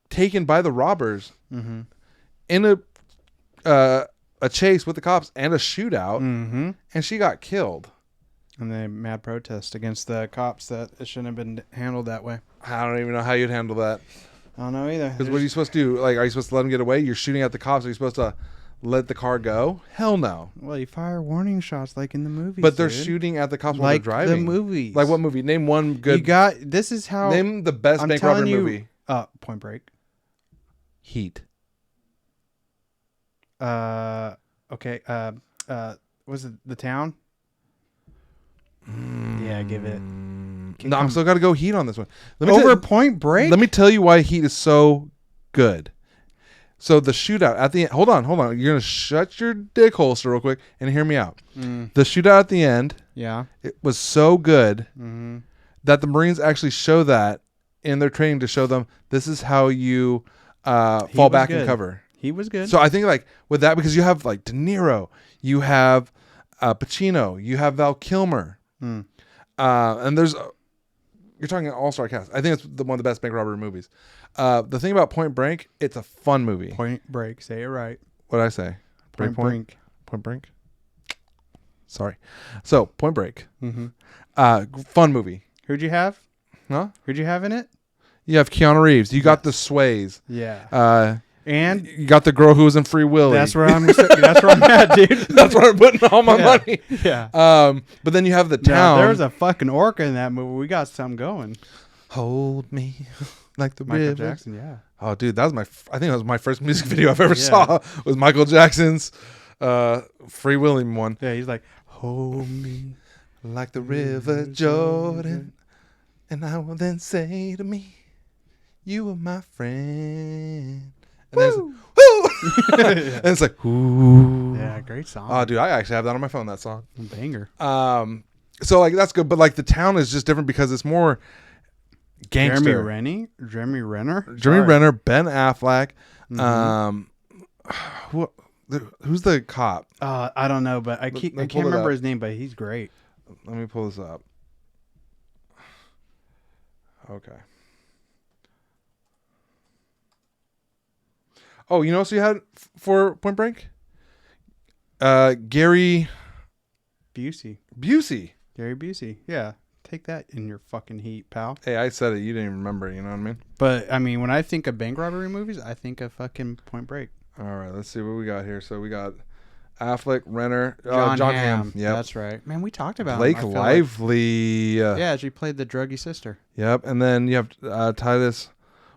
taken by the robbers in a chase with the cops and a shootout, and she got killed. And they mad protest against the cops that it shouldn't have been handled that way. I don't even know how you'd handle that. I don't know either. Because what are you supposed to do? Like, are you supposed to let them get away? You're shooting at the cops. Are you supposed to let the car go? Hell no. Well, you fire warning shots like in the movies. But they're shooting at the cops while they're driving. Like the movies. Like what movie? Name one good. This is how. Name the best bank robbery movie. Point Break. Heat. Okay. Was it The Town? Yeah, give it. No, I'm still got to go Heat on this one. Over Point Break? Let me tell you why Heat is so good. So the shootout at the end. Hold on. You're gonna shut your dick holster real quick and hear me out. The shootout at the end. Yeah. It was so good Mm-hmm. that the Marines actually show that in their training to show them this is how you fall back and cover. He was good. So I think like with that, because you have like De Niro, you have Pacino, you have Val Kilmer, and there's you're talking an all-star cast. I think it's one of the best bank robbery movies. The thing about Point Break, it's a fun movie. Point Break. Say it right. What did I say? Point Break. Point Break. Sorry. So Point Break. Mm-hmm. Fun movie. Who'd you have? Huh? Who'd you have in it? You have Keanu Reeves. You got the Sways. Yeah. And you got the girl who was in Free Willy. that's where I'm. That's where I'm at, dude. That's where I'm putting all my money. Yeah. But then you have the Now, town. there was a fucking orca in that movie. We got something going. Hold me like the Michael river. Jackson. Yeah. Oh, dude, that was I think that was my first music video I've ever saw. Was Michael Jackson's Free Willy one. Yeah. He's like, hold me Like the river Jordan, and I will then say to me, you are my friend. And then it's like, woo! And it's like, ooh. Yeah, great song. Oh, dude, I actually have that on my phone, that song. Banger. So, like, that's good. But, like, the town is just different because it's more gangster. Jeremy Renner? Renner, Ben Affleck. Mm-hmm. Who's the cop? I don't know, but I can't remember his name, but he's great. Let me pull this up. Okay. Oh, you know what you had for Point Break? Gary Busey. Gary Busey. Yeah. Take that in your fucking heat, pal. Hey, I said it. You didn't even remember it. You know what I mean? But, I mean, when I think of bank robbery movies, I think of fucking Point Break. All right. Let's see what we got here. So we got Affleck, Renner, John Hamm. Yeah, that's right. Man, we talked about Blake him. Lively. Yeah, she played the druggy sister. Yep. And then you have Titus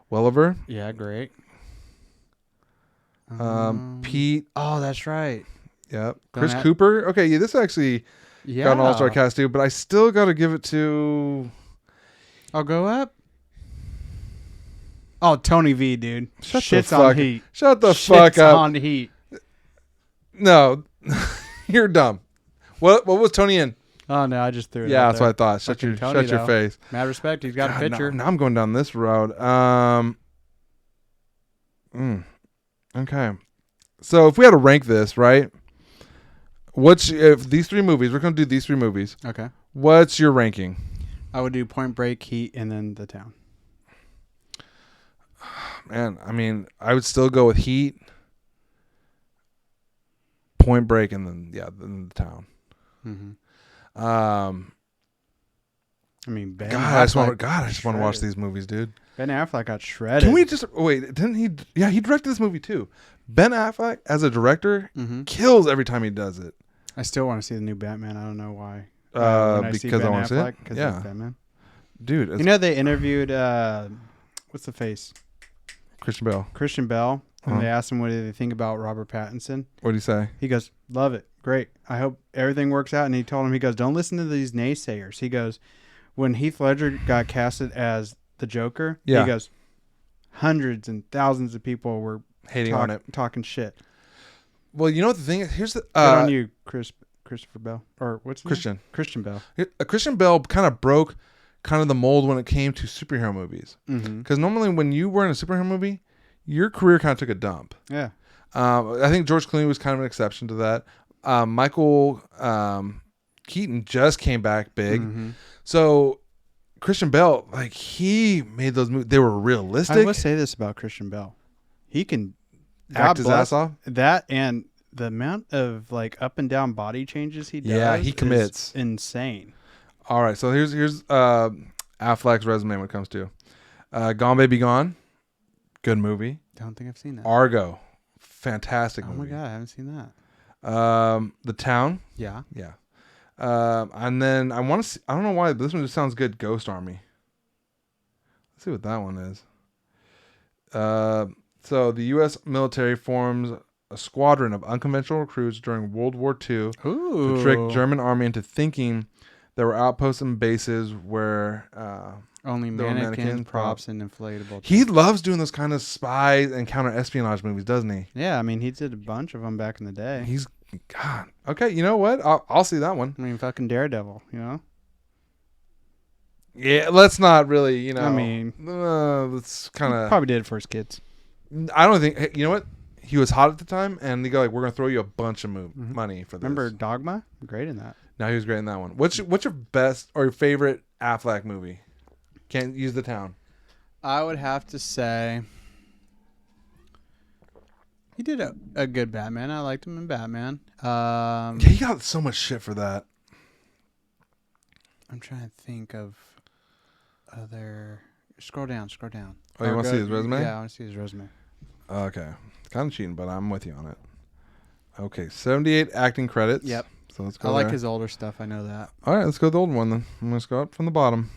Welliver. Yeah, great. Pete. Oh, that's right. Yep. Chris Cooper. Okay, yeah, this actually got an all-star cast too, but I still got to give it to... I'll go up. Oh, Tony V, dude. Shit's on heat. Shut the fuck up. On heat. No. You're dumb. What was Tony in? Oh, no, I just threw it Yeah, out that's there. what I thought. Shut your face. Mad respect. He's got a picture. Now I'm going down this road. Okay. So if we had to rank this, right? If these three movies, we're going to do these three movies. Okay. What's your ranking? I would do Point Break, Heat, and then The Town. Man, I mean, I would still go with Heat, Point Break, and then The Town. Mm-hmm. I mean, Ben I just want to watch these movies, dude. Ben Affleck got shredded. Can we just wait? Didn't he? Yeah, he directed this movie too. Ben Affleck as a director kills every time he does it. I still want to see the new Batman. I don't know why. Because I want to see it. Yeah, Batman. Dude. You know they interviewed what's the face? Christian Bale. And they asked him what did they think about Robert Pattinson. What did he say? He goes, "Love it, great. I hope everything works out." And he told him, he goes, "Don't listen to these naysayers." He goes, when Heath Ledger got casted as the Joker, he goes, hundreds and thousands of people were hating on it, talking shit. Well, you know what the thing is? Here's the good on you, Christopher Bell, or what's his name? Christian Bell. Christian Bell kind of broke kind of the mold when it came to superhero movies. Because normally when you were in a superhero movie, your career kind of took a dump. Yeah. I think George Clooney was kind of an exception to that. Michael Keaton just came back big. So Christian Bell, like, he made those movies. They were realistic. I will say this about Christian Bell. He can act his ass off. That and the amount of like up and down body changes he does. Yeah, he commits. Is insane. All right, so here's Affleck's resume when it comes to Gone Baby Gone. Good movie. Don't think I've seen that. Argo. Fantastic movie. Oh my God, I haven't seen that. The Town. Yeah. Yeah. And then I want to see, I don't know why, but this one just sounds good. Ghost Army. Let's see what that one is. So the U.S. military forms a squadron of unconventional recruits during World War II to trick German army into thinking There were outposts and bases where Only there were mannequins, props, and inflatable. he loves doing those kind of spy and counter-espionage movies, doesn't he? Yeah, I mean, he did a bunch of them back in the day. He's God. Okay, you know what? I'll see that one. I mean, fucking Daredevil, you know? Yeah, let's not really, you know. I mean, let's kind of. probably did it for his kids. I don't think. You know what? He was hot at the time, and they go like, "We're gonna throw you a bunch of money for this." Remember Dogma? Great in that. No, he was great in that one. What's your best or your favorite Affleck movie? Can't use the town. I would have to say he did a good Batman. I liked him in Batman. Yeah, he got so much shit for that. I'm trying to think of other. Scroll down. Oh, you want to see his resume? Yeah, I want to see his resume. Okay. It's kind of cheating, but I'm with you on it. Okay, 78 acting credits. Yep. So let's go I like there. his older stuff. I know that. All right, let's go with the old one then. Let's go up from the bottom.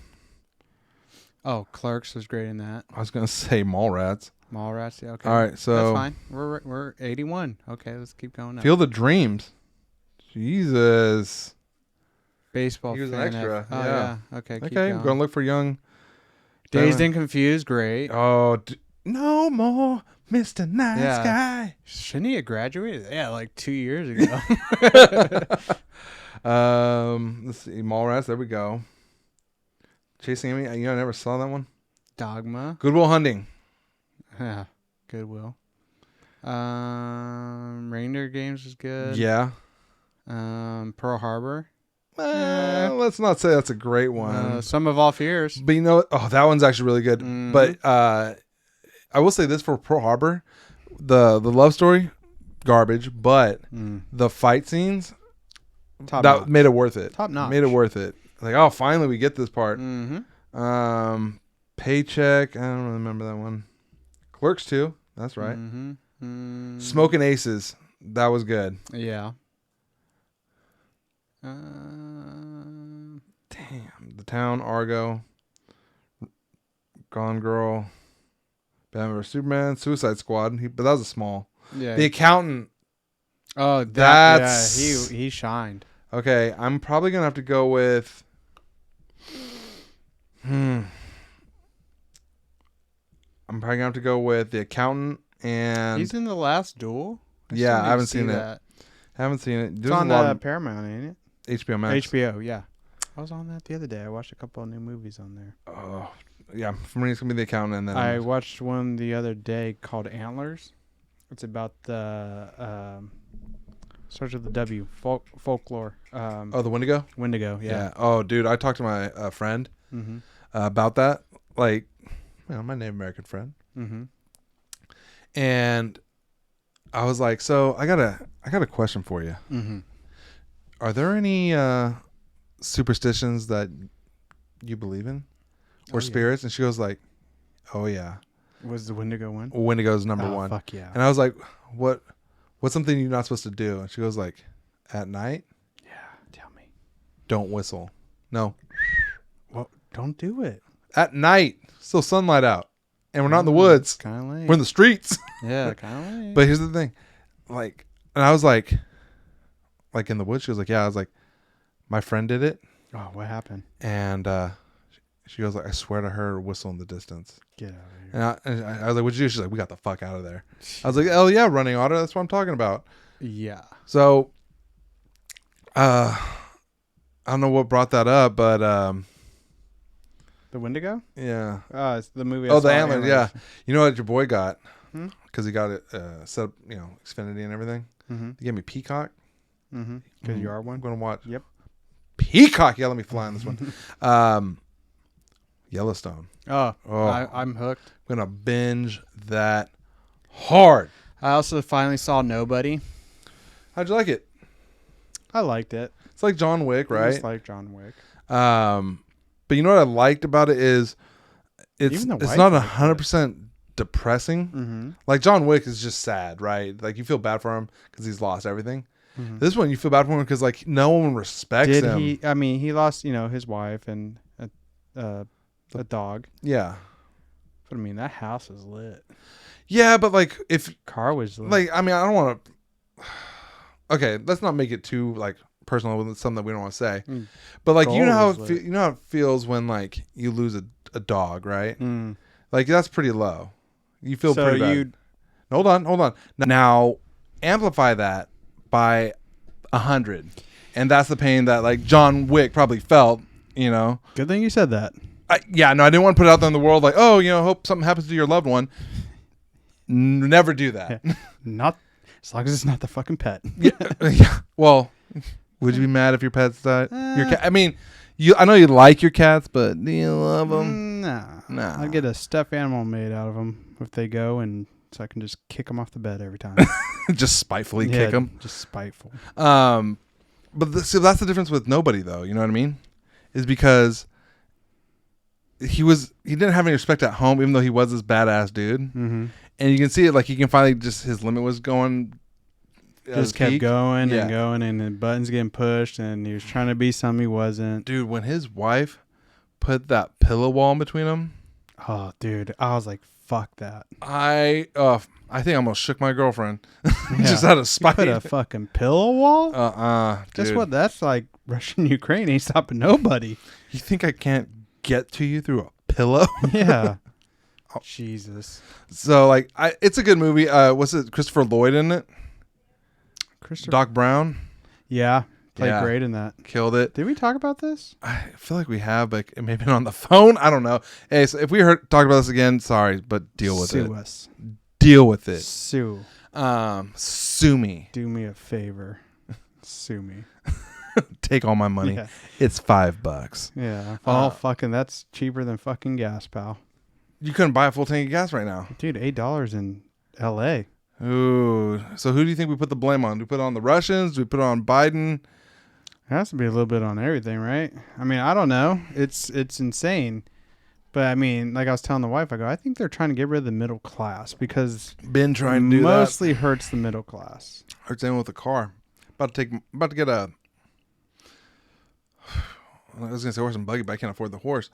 Oh, Clerks was great in that. I was going to say Mallrats. Mallrats. Yeah, okay. All right, so that's fine. We're 81. Okay, let's keep going up. Field of Dreams. Jesus. Baseball. He was an fan extra. Oh, yeah. Okay. Keep Okay, going. I'm going to look for young. Dazed and Confused. Great. Oh, no more Mr. Nice Yeah. Guy. Shouldn't he have graduated? Yeah, like 2 years ago. Let's see. Mallrats. There we go. Chasing Amy. I never saw that one. Dogma. Good Will Hunting. Yeah. Goodwill. Reindeer Games was good. Yeah. Pearl Harbor. Let's not say that's a great one. Some of All Fears. But you know, that one's actually really good. Mhm. But I will say this for Pearl Harbor, the love story, garbage. But the fight scenes, Top that notch. made it worth it. Top notch. Made it worth it. Like, oh, finally we get this part. Mm-hmm. Paycheck. I don't remember that one. Clerks 2. That's right. Mm-hmm. Smoking Aces. That was good. Yeah. Damn. The Town, Argo, Gone Girl, Batman vs Superman, Suicide Squad. But that was a small. Yeah. The Accountant. Oh, That's... yeah, he shined. Okay, I'm probably gonna have to go with. I'm probably gonna have to go with The Accountant and. He's in The Last Duel. I haven't seen it. Haven't seen it. It's on Paramount, ain't it? HBO Max. HBO, yeah. I was on that the other day. I watched a couple of new movies on there. Oh, yeah. For me, it's gonna be The Accountant, and then I watched one the other day called Antlers. It's about the starts with the W, folklore. the Wendigo. Wendigo, yeah. Oh, dude, I talked to my friend about that. Like, my Native American friend. Mm-hmm. And I was like, so I got a question for you. Mm-hmm. Are there any superstitions that you believe in, or spirits? And she goes like, oh yeah. Was the Wendigo one? Wendigo's number one. Fuck yeah. And I was like, what's something you're not supposed to do? And she goes like, at night? Yeah, tell me. Don't whistle. No. Well, don't do it. At night, still sunlight out, and we're not in the woods. Kind of late. We're in the streets. Yeah, kind of late. But here's the thing, like, and I was like in the woods. She was like, yeah. I was like, my friend did it. Oh, what happened? And she goes like, I swear to her, whistle in the distance. Get out of here. And I was like, what'd you do? She's like, we got the fuck out of there. I was like, oh yeah, running order. That's what I'm talking about. Yeah. So, I don't know what brought that up, but The Wendigo? yeah. It's the movie. The Antlers. Yeah. You know what your boy got? Hmm? Because he got it set up, Xfinity and everything. Mm-hmm. He gave me Peacock. Mm-hmm. Because you are I'm one. gonna watch. Yep. Peacock. Yeah, let me fly on this one. Yellowstone. Oh, Oh. I'm hooked. I'm gonna binge that hard. I also finally saw Nobody. How'd you like it? I liked it. It's like John Wick, I right? just like John Wick. But you know what I liked about it is it's Even the wife not liked it. 100% depressing. Mm-hmm. Like John Wick is just sad, right? Like you feel bad for him because he's lost everything. Mm-hmm. This one you feel bad for him because like no one respects him. he? I mean, he lost, his wife and a dog. Yeah. But I mean, that house is lit. Yeah, but like if Car was lit. like I mean I don't want to. Okay, let's not make it too like personal with something that we don't want to say. But like you know how Goals, you know how it feels when like you lose a dog, right? Mm. Like that's pretty low. You feel So pretty bad. Hold on. Now amplify that by 100, and that's the pain that like John Wick probably felt. You know. Good thing you said that. I didn't want to put it out there in the world like, oh, hope something happens to your loved one. Never do that. Not as long as it's not the fucking pet. Yeah. Well, would you be mad if your pets died? Your cat. I mean, I know you like your cats, but do you love them? Nah. I'll get a stuffed animal made out of them if they go, and so I can just kick them off the bed every time. Just spitefully kick them. Just spiteful. But see, that's the difference with nobody, though. You know what I mean? Is because he didn't have any respect at home, even though he was this badass dude. Mm-hmm. And you can see it, like he can finally just his limit was going. Just kept going and going, and the buttons getting pushed, and he was trying to be something he wasn't. Dude, when his wife put that pillow wall in between them, oh, dude, I was like, "Fuck that!" I think I almost shook my girlfriend just out of spite. You put a fucking pillow wall? Dude. Guess what? That's like Russian Ukraine ain't stopping nobody. You think I can't get to you through a pillow? Yeah. Jesus. So like, it's a good movie. What's it? Christopher Lloyd in it? Doc Brown. Yeah. Played great in that. Killed it. Did we talk about this? I feel like we have, but it may have been on the phone. I don't know. Hey, so if we talk about this again, sorry, but deal with it. Sue us. Deal with it. Sue. Sue me. Do me a favor. Sue me. Take all my money. Yeah. It's $5. Yeah. Oh, fucking, that's cheaper than fucking gas, pal. You couldn't buy a full tank of gas right now. Dude, $8 in L.A. Ooh. So who do you think we put the blame on? Do we put it on the Russians? Do we put it on Biden? It has to be a little bit on everything, right? I mean, I don't know. It's insane. But, I mean, like I was telling the wife, I think they're trying to get rid of the middle class because been trying to do mostly hurts the middle class. Hurts anyone with a car. About to get a... I was going to say horse and buggy, but I can't afford the horse.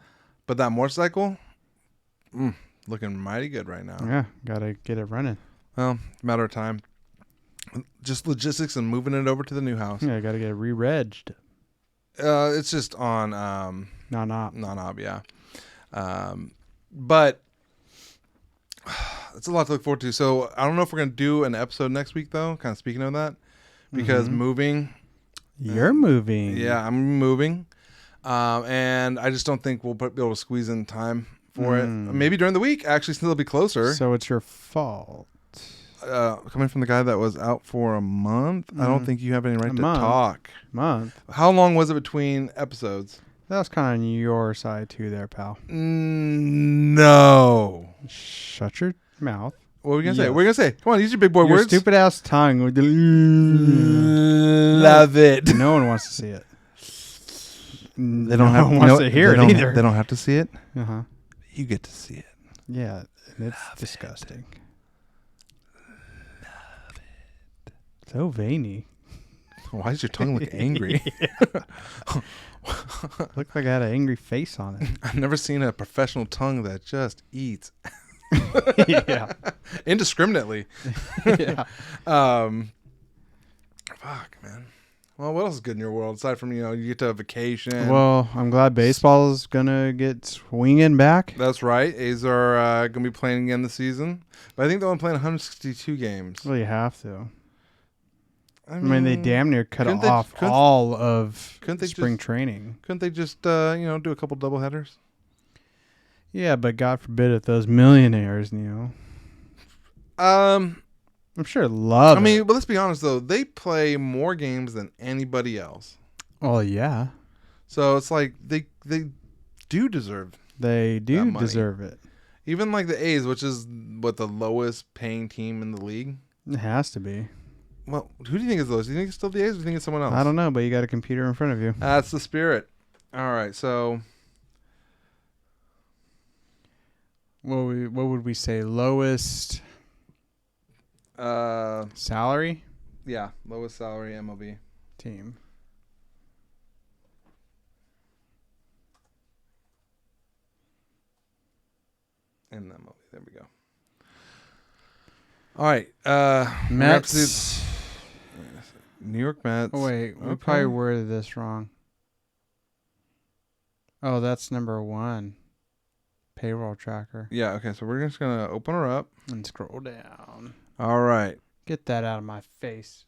But that motorcycle, looking mighty good right now. Yeah, got to get it running. Well, matter of time. Just logistics and moving it over to the new house. Yeah, got to get it re-regged. It's just on non-op, yeah. But it's a lot to look forward to. So I don't know if we're going to do an episode next week, though, kind of speaking of that, because moving. You're moving. Yeah, I'm moving. And I just don't think we'll be able to squeeze in time for it. Maybe during the week, actually, since it'll be closer. So it's your fault. Coming from the guy that was out for a month, I don't think you have any right to talk. Month. How long was it between episodes? That was kind of on your side too there, pal. No. Shut your mouth. What are we going to say? What are we going to say? Come on, use your big boy your words. Stupid ass tongue. Love it. No one wants to see it. They don't no one wants to hear it either. They don't have to see it. Uh-huh. You get to see it. Yeah, and it's disgusting. Love it. So veiny. Why does your tongue look angry? Looked like I had an angry face on it. I've never seen a professional tongue that just eats. Yeah. Indiscriminately. Yeah. Fuck, man. Well, what else is good in your world aside from, you get to a vacation? Well, I'm glad baseball is going to get swinging back. That's right. A's are going to be playing again this season. But I think they're only playing 162 games. Well, you have to. I mean, they damn near cut off couldn't all of they spring training. Couldn't they just, do a couple doubleheaders? Yeah, but God forbid if those millionaires, I'm sure love it. I mean, but let's be honest, though. They play more games than anybody else. Oh, yeah. So it's like they do deserve They do deserve it. Even like the A's, which is the lowest paying team in the league. It has to be. Well, who do you think is the lowest? Do you think it's still the A's or do you think it's someone else? I don't know, but you got a computer in front of you. That's the spirit. All right, so What would we say? Lowest salary? Yeah, lowest salary MLB team. in MLB. There we go. All right, Mets. New York Mets. Oh, wait. We Okay. probably worded this wrong. Oh, that's number 1. Payroll tracker. Yeah, okay, so we're just going to open her up. And scroll down. All right. Get that out of my face.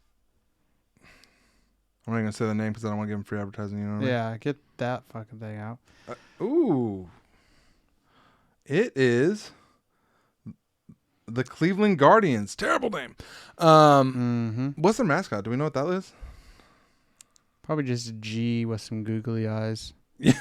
I'm not going to say the name because I don't want to give them free advertising. You know what I mean? Yeah, get that fucking thing out. Ooh. It is the Cleveland Guardians. Terrible name. What's their mascot? Do we know what that is? Probably just a G with some googly eyes. Yeah.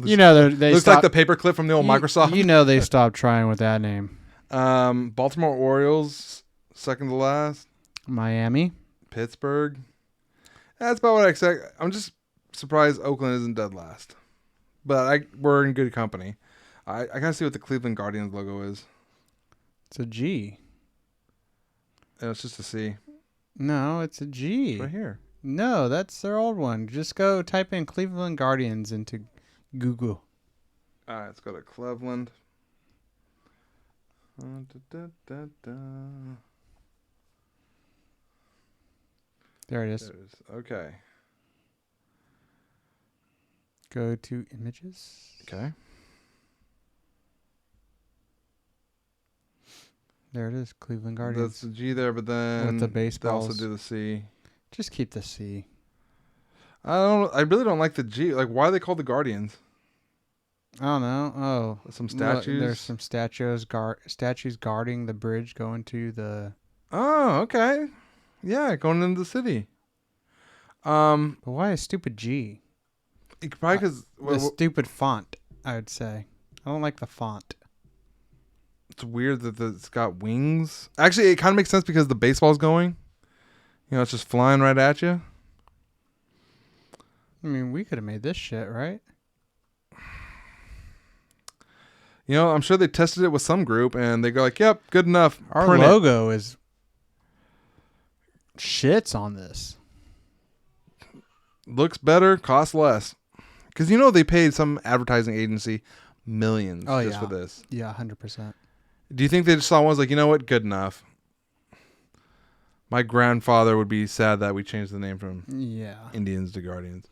You know, they looks like the paperclip from the old Microsoft. You know they stopped trying with that name. Baltimore Orioles, second to last. Miami. Pittsburgh. That's about what I expect. I'm just surprised Oakland isn't dead last. But we're in good company. I gotta see what the Cleveland Guardians logo is. It's a G. And it's just a C. No, it's a G. It's right here. No, that's their old one. Just go type in Cleveland Guardians into Google. All right, let's go to Cleveland. There it is. There it is. Okay. Go to images. Okay. There it is, Cleveland Guardians. That's the G there, but then with the they baseballs. also do the C. Just keep the C. I really don't like the G. Like, why are they called the Guardians? I don't know. Oh, Some statues. Look, there's some statues guarding the bridge going to the. Oh, okay. Yeah, going into the city. But why a stupid G? Probably because The stupid font, I would say. I don't like the font. it's weird that it's got wings. Actually, it kind of makes sense because the baseball's going. You know, it's just flying right at you. I mean, we could have made this shit, right? You know, I'm sure they tested it with some group and they go like, "Yep, good enough." Our Print it." logo is shits on this. Looks better, costs less. Because you know they paid some advertising agency millions for this. Yeah, 100%. Do you think they just saw one was like, you know what, good enough? My grandfather would be sad that we changed the name from Indians to Guardians.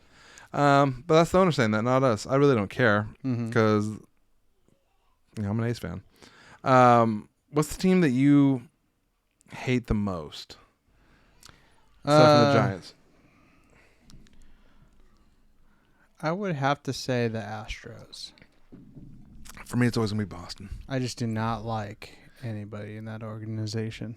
But that's the owner saying that, not us. I really don't care because I'm an A's fan. What's the team that you hate the most? Aside from the Giants. I would have to say the Astros. For me, it's always going to be Boston. I just do not like anybody in that organization.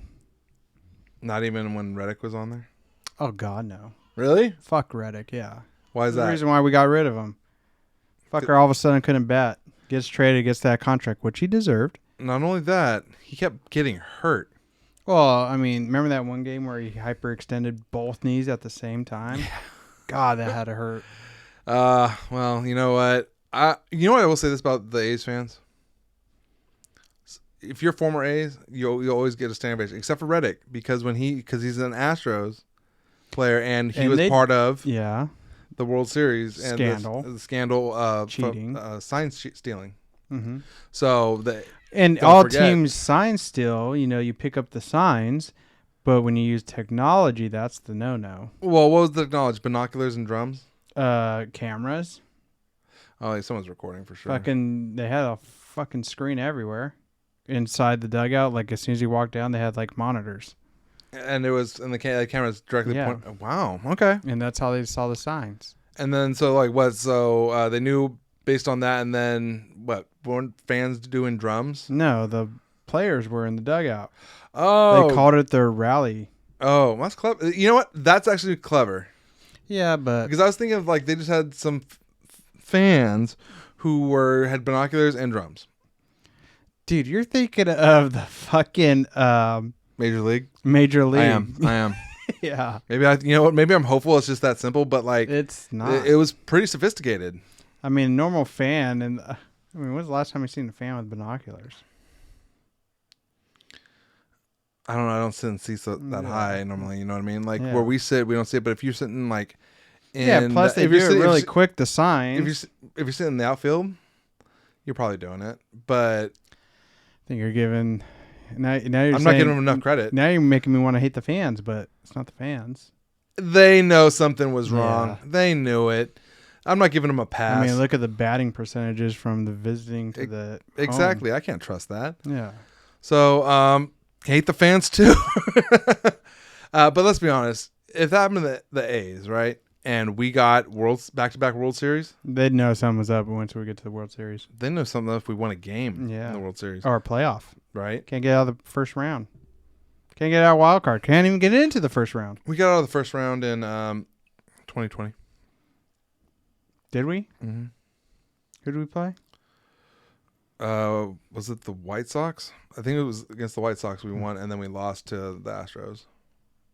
Not even when Reddick was on there? Oh, God, no. Really? Fuck Reddick, yeah. Why is That's that? the reason why we got rid of him. Fucker all of a sudden couldn't bat. Gets traded, gets that contract, which he deserved. Not only that, he kept getting hurt. Well, I mean, remember that one game where he hyperextended both knees at the same time? God, that had to hurt. Well, you know what? I will say this about the A's fans. If you're former A's, you always get a standing ovation, except for Reddick, because he's an Astros player and he was part of the World Series scandal, and the scandal of cheating, sign stealing. Mm-hmm. So all teams sign steal. You know, you pick up the signs, but when you use technology, that's the no-no. Well, what was the technology? Binoculars and drums? Cameras. Oh, like someone's recording for sure. They had a fucking screen everywhere inside the dugout. Like as soon as you walked down, they had like monitors. And it was, and the cameras directly point. Oh, wow. Okay. And that's how they saw the signs. And then so like what? So they knew based on that, and then what? Weren't fans doing drums? No, the players were in the dugout. Oh, they called it their rally. Oh, that's clever. You know what? That's actually clever. Yeah, but because I was thinking of like they just had some fans who had binoculars and drums. Dude, you're thinking of the fucking Major League. I am. Yeah. Maybe I'm hopeful. It's just that simple, but like it's not. It was pretty sophisticated. I mean, a normal fan, and when's the last time you seen a fan with binoculars? I don't know. I don't sit in seats that high normally. You know what I mean? Like where we sit, we don't see it. But if you're sitting like, plus they do it really quick. The signs. If you're sitting in the outfield, you're probably doing it. But I think you're giving. Now you're I'm not giving them enough credit. Now you're making me want to hate the fans, but it's not the fans. They know something was wrong. Yeah. They knew it. I'm not giving them a pass. I mean, look at the batting percentages from the visiting to the exactly. home. I can't trust that. Yeah. So, hate the fans too. But let's be honest. If that happened to the A's, right, and we got back-to-back World Series, They'd know something was up once we get to the World Series. they know something if we won a game in the World Series. Or a playoff. Right? Can't get out of the first round. Can't get out of wild card. Can't even get into the first round. We got out of the first round in 2020. Did we? Mm-hmm. Who did we play? Was it the White Sox? I think it was against the White Sox we won, and then we lost to the Astros.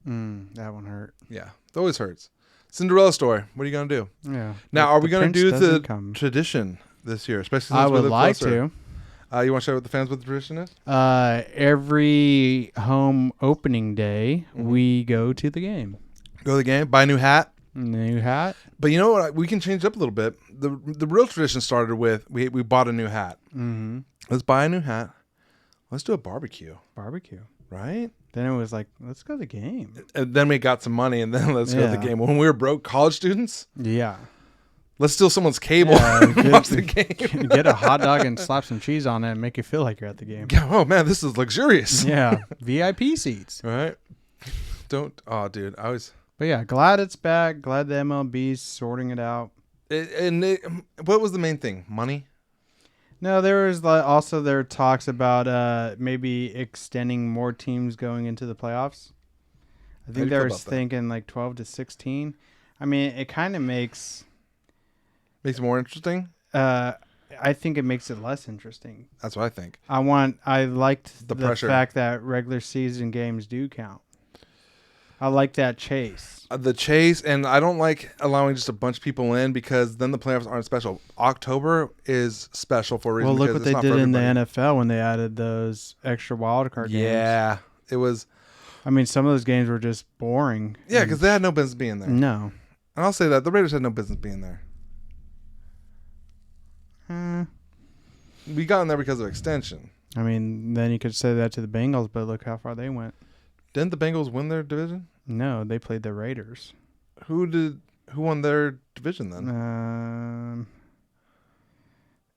That one hurt. Yeah, it always hurts. Cinderella story. What are you going to do? Yeah. Now, are we going to do the come. tradition this year? Especially since I we're would like closer? to. You want to share with the fans what the tradition is? Every home opening day, we go to the game. Go to the game, buy a new hat. New hat. But you know what? We can change it up a little bit. The real tradition started with we bought a new hat. Mm-hmm. Let's buy a new hat. Let's do a barbecue. Barbecue. Right? Then it was like, let's go to the game. And then we got some money, and then let's go to the game. When we were broke college students, Yeah. let's steal someone's cable and watch the game. Get a hot dog and slap some cheese on it and make you feel like you're at the game. Oh, man, this is luxurious. Yeah. VIP seats. Right? Oh, dude, I was... But yeah, glad it's back. Glad the MLB's sorting it out. What was the main thing? Money? No, there was also there were talks about maybe extending more teams going into the playoffs. I think they were thinking like 12 to 16. I mean, it kind of makes it more interesting. I think it makes it less interesting. That's what I think. I liked the pressure. fact that regular season games do count. I like that chase. The chase, and I don't like allowing just a bunch of people in because then the playoffs aren't special. October is special for a reason. Well, look what they did in the NFL when they added those extra wild card games. Yeah, it was. I mean, some of those games were just boring. Yeah, because they had no business being there. No. And I'll say that. The Raiders had no business being there. We got in there because of extension. I mean, then you could say that to the Bengals, but look how far they went. Didn't the Bengals win their division? No, they played the Raiders. Who won their division then?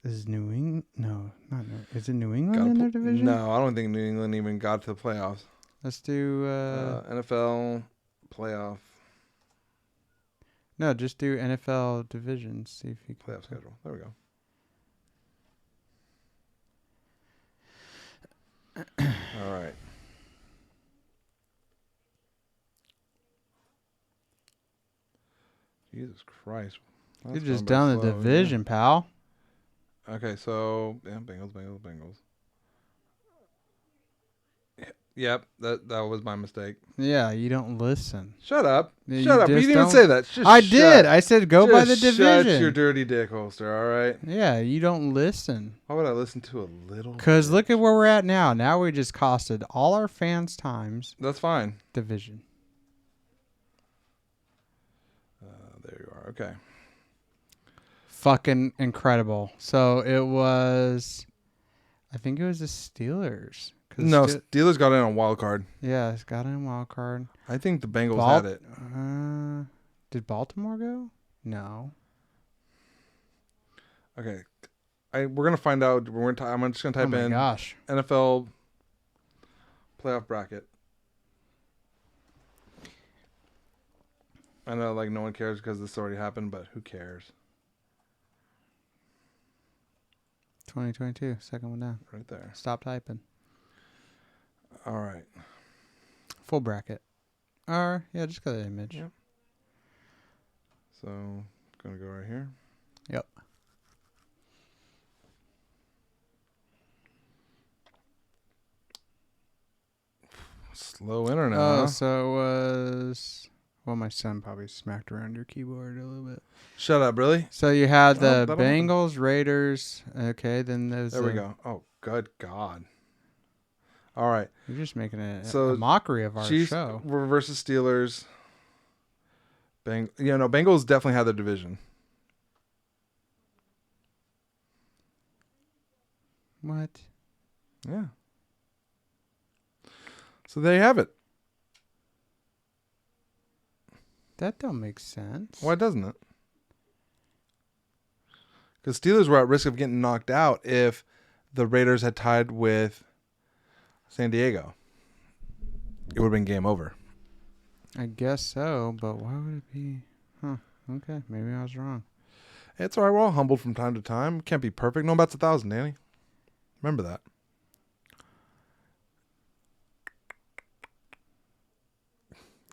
Is New England? No, not New. Is it New England in their division? No, I don't think New England even got to the playoffs. Let's do NFL playoff. No, just do NFL divisions. See if you can Playoff schedule. There we go. All right. Jesus Christ. You're just down the division, pal. Okay, so Bengals. Yep, that was my mistake. Yeah, you don't listen. Shut up. You Shut up. You didn't even say that. I did. I said go by the division. Shut your dirty dick holster, all right? Yeah, you don't listen. Why would I listen to a little? Because look at where we're at now. Now we just costed all our fans' times. That's fine. Division. There you are. Okay. Fucking incredible. So it was, I think it was the Steelers. No, Steelers got in on wild card. Yeah, it's got in wild card. I think the Bengals had it. Did Baltimore go? No. Okay, we're gonna find out. I'm just gonna type in NFL playoff bracket. I know, like, no one cares because this already happened, but who cares? 2022, second one down. Right there. Stop typing. All right. Full bracket. Or, yeah, just go to the image. Yep. So, going to go right here. Yep. Slow internet, Oh, huh? so it was... Well, my son probably smacked around your keyboard a little bit. Shut up, really? So you had the Bengals, Raiders. Okay, then there's... There we go. Oh, good God. All right. You're just making a mockery of our show. Versus Steelers. Bengals definitely had their division. What? Yeah. So there you have it. That don't make sense. Why doesn't it? Because Steelers were at risk of getting knocked out if the Raiders had tied with San Diego. It would have been game over. I guess so, but why would it be? Huh. Okay, maybe I was wrong. It's all right. We're all humbled from time to time. Can't be perfect. No bet's 1,000, Danny. Remember that.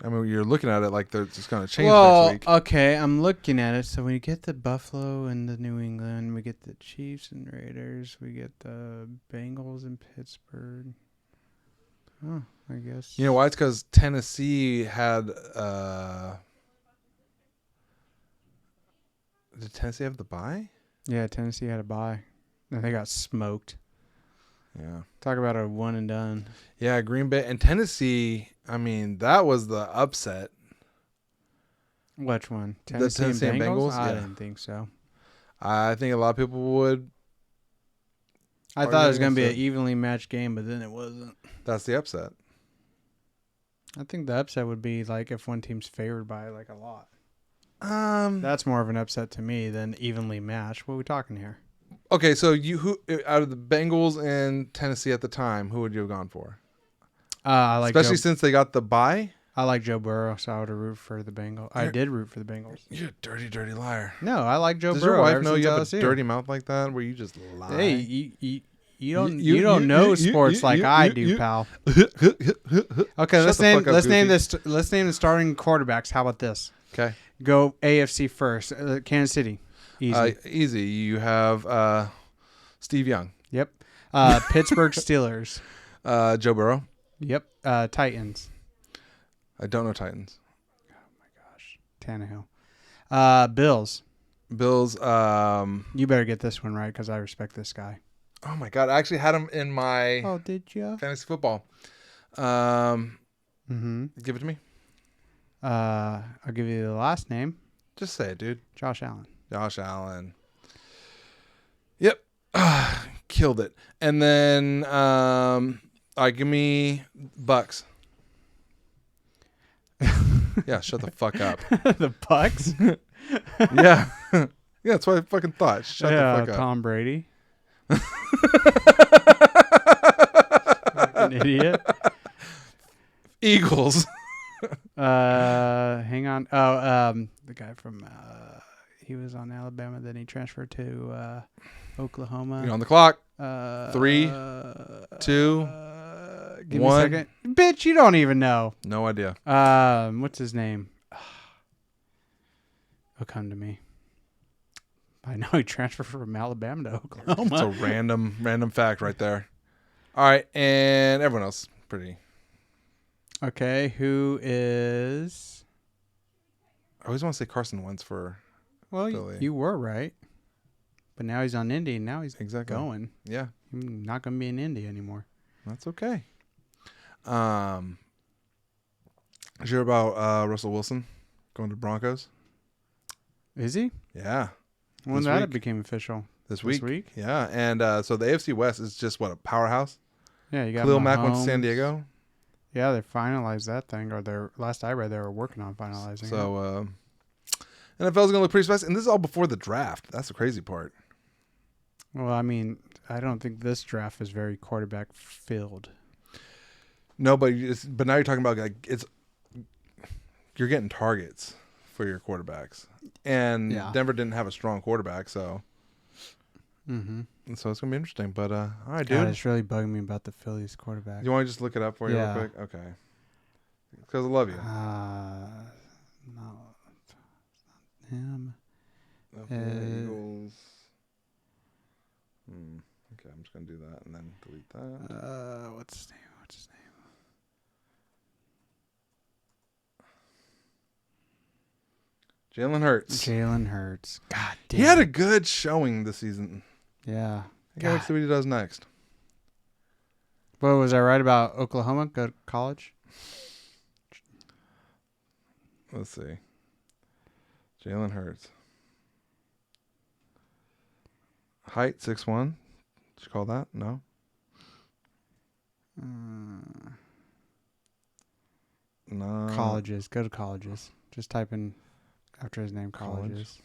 I mean, you're looking at it like they're just going to change next week. Okay, I'm looking at it. So we get the Buffalo and the New England. We get the Chiefs and Raiders. We get the Bengals and Pittsburgh. Oh, I guess. You know why? It's because Tennessee had... Did Tennessee have the bye? Yeah, Tennessee had a bye. And they got smoked. Yeah. Talk about a one and done. Yeah, Green Bay. And Tennessee, I mean, that was the upset. Which one? Tennessee and and Bengals? I Yeah. didn't think so. I think a lot of people would. I thought it was going to be an evenly matched game, but then it wasn't. That's the upset. I think the upset would be like if one team's favored by like a lot. That's That's more of an upset to me than evenly matched. What are we talking here? okay. So who out of the Bengals and Tennessee at the time, who would you have gone for? I like Especially Joe, since they got the bye. I like Joe Burrow, so I would have root for the Bengals. I did root for the Bengals. You're a dirty, dirty liar. No, I like Joe Does Burrow. your wife ever know since you have LSU. a dirty mouth like that, where you just lie? Hey, you don't know sports like I do, pal. Okay, let's name the starting quarterbacks. How about this? Okay. Go AFC first. Kansas City, easy. Easy. You have Steve Young. Yep. Pittsburgh Steelers. Joe Burrow. Yep. Titans. I don't know Titans. Tannehill. Bills. Bills. You better get this one right because I respect this guy. Oh my God! I actually had him in my Oh, did you? fantasy football. Mm-hmm. Give it to me. I'll give you the last name. Just say it, dude. Josh Allen. Josh Allen. Yep. Killed it. And then, all right, give me Bucks. Yeah, shut the fuck up. The Bucks. Yeah. Yeah, that's what I fucking thought. Shut the fuck up. Tom Brady. An idiot. Eagles. Hang on. Oh, the guy from he was on Alabama, then he transferred to Oklahoma. You're on the clock. 3, 2, give 1. me a second. Bitch, you don't even know. No idea. What's his name? It'll come to me. I know he transferred from Alabama to Oklahoma. It's a random fact right there. All right, and everyone else pretty. Okay, who is? I always want to say Carson Wentz for. Well, Philly. you were right, but now he's on Indy. And now he's Exactly. going. Yeah, He's not going to be in Indy anymore. that's okay. Did you hear about Russell Wilson going to Broncos? Is he? Yeah, When This that week. became official? this week. This week? Yeah, and so the AFC West is just what, a powerhouse. Yeah, you got Khalil Mack went to Mahomes. San Diego. Yeah, they finalized that thing, or last I read, they were working on finalizing it. So NFL's gonna look pretty special, and this is all before the draft. That's the crazy part. Well, I mean, I don't think this draft is very quarterback filled. No, but now you're talking about like you're getting targets for your quarterbacks, and Yeah. Denver didn't have a strong quarterback, so Mm-hmm. it's gonna be interesting. But all right, God, dude, it's really bugging me about the Phillies quarterback. you want to just look it up for you Yeah. real quick? Okay, because I love you. No, it's not him. Eagles. Okay, I'm just gonna do that and then delete that. What's his name? Jalen Hurts. Jalen Hurts. God damn. He had a good showing this season. Yeah. I can't wait to see what he does next. What was I right about Oklahoma? Go to college? Let's see. Jalen Hurts. Height 6'1". Did you call that? No. No. Colleges. Go to colleges. Just type in after his name colleges.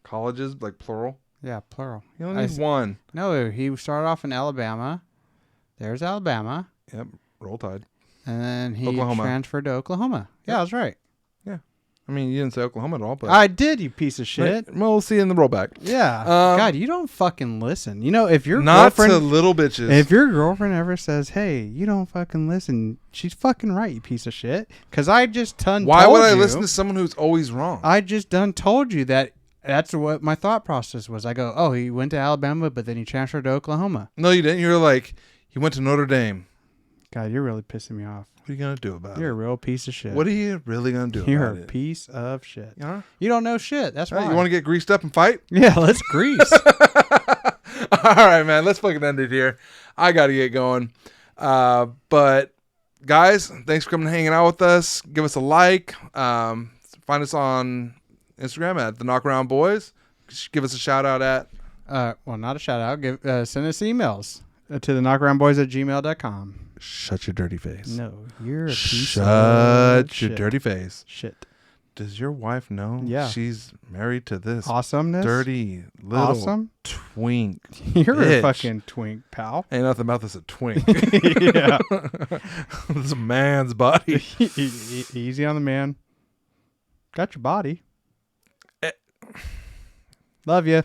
Colleges, like plural. Yeah, plural. You only need one. No, he started off in Alabama. There's Alabama. Yep. Roll Tide. And then he Oklahoma. transferred to Oklahoma. Yeah, I was right. Yeah. I mean, you didn't say Oklahoma at all, but I did, you piece of shit. Right. Well, we'll see you in the rollback. Yeah. God, you don't fucking listen. You know, if your Not girlfriend, to little bitches. if your girlfriend ever says, "Hey, you don't fucking listen," she's fucking right, you piece of shit. Because I just Why would I listen to someone who's always wrong? I just done told you that. That's what my thought process was. I go, oh, he went to Alabama, but then he transferred to Oklahoma. No, you didn't. You were like, he went to Notre Dame. God, you're really pissing me off. What are you going to do about it? You're a real piece of shit. What are you really going to do You're about it? a piece of shit. Yeah? You don't know shit. That's Right, why. you want to get greased up and fight? Yeah, let's grease. All right, man. Let's fucking end it here. I got to get going. But, guys, thanks for coming and hanging out with us. Give us a like. Find us on Instagram at The Knockaround Boys. Give us a shout out at... well, not a shout out. Send us emails to thenockaroundboys@gmail.com. Shut your dirty face. No, you're a piece Shut of your shit. dirty face. Shit. Does your wife know she's married to this Awesomeness. dirty little Awesome. twink? You're bitch. a fucking twink, pal. Ain't nothing about this a twink. Yeah. This is a man's body. Easy on the man. Got your body. Love you.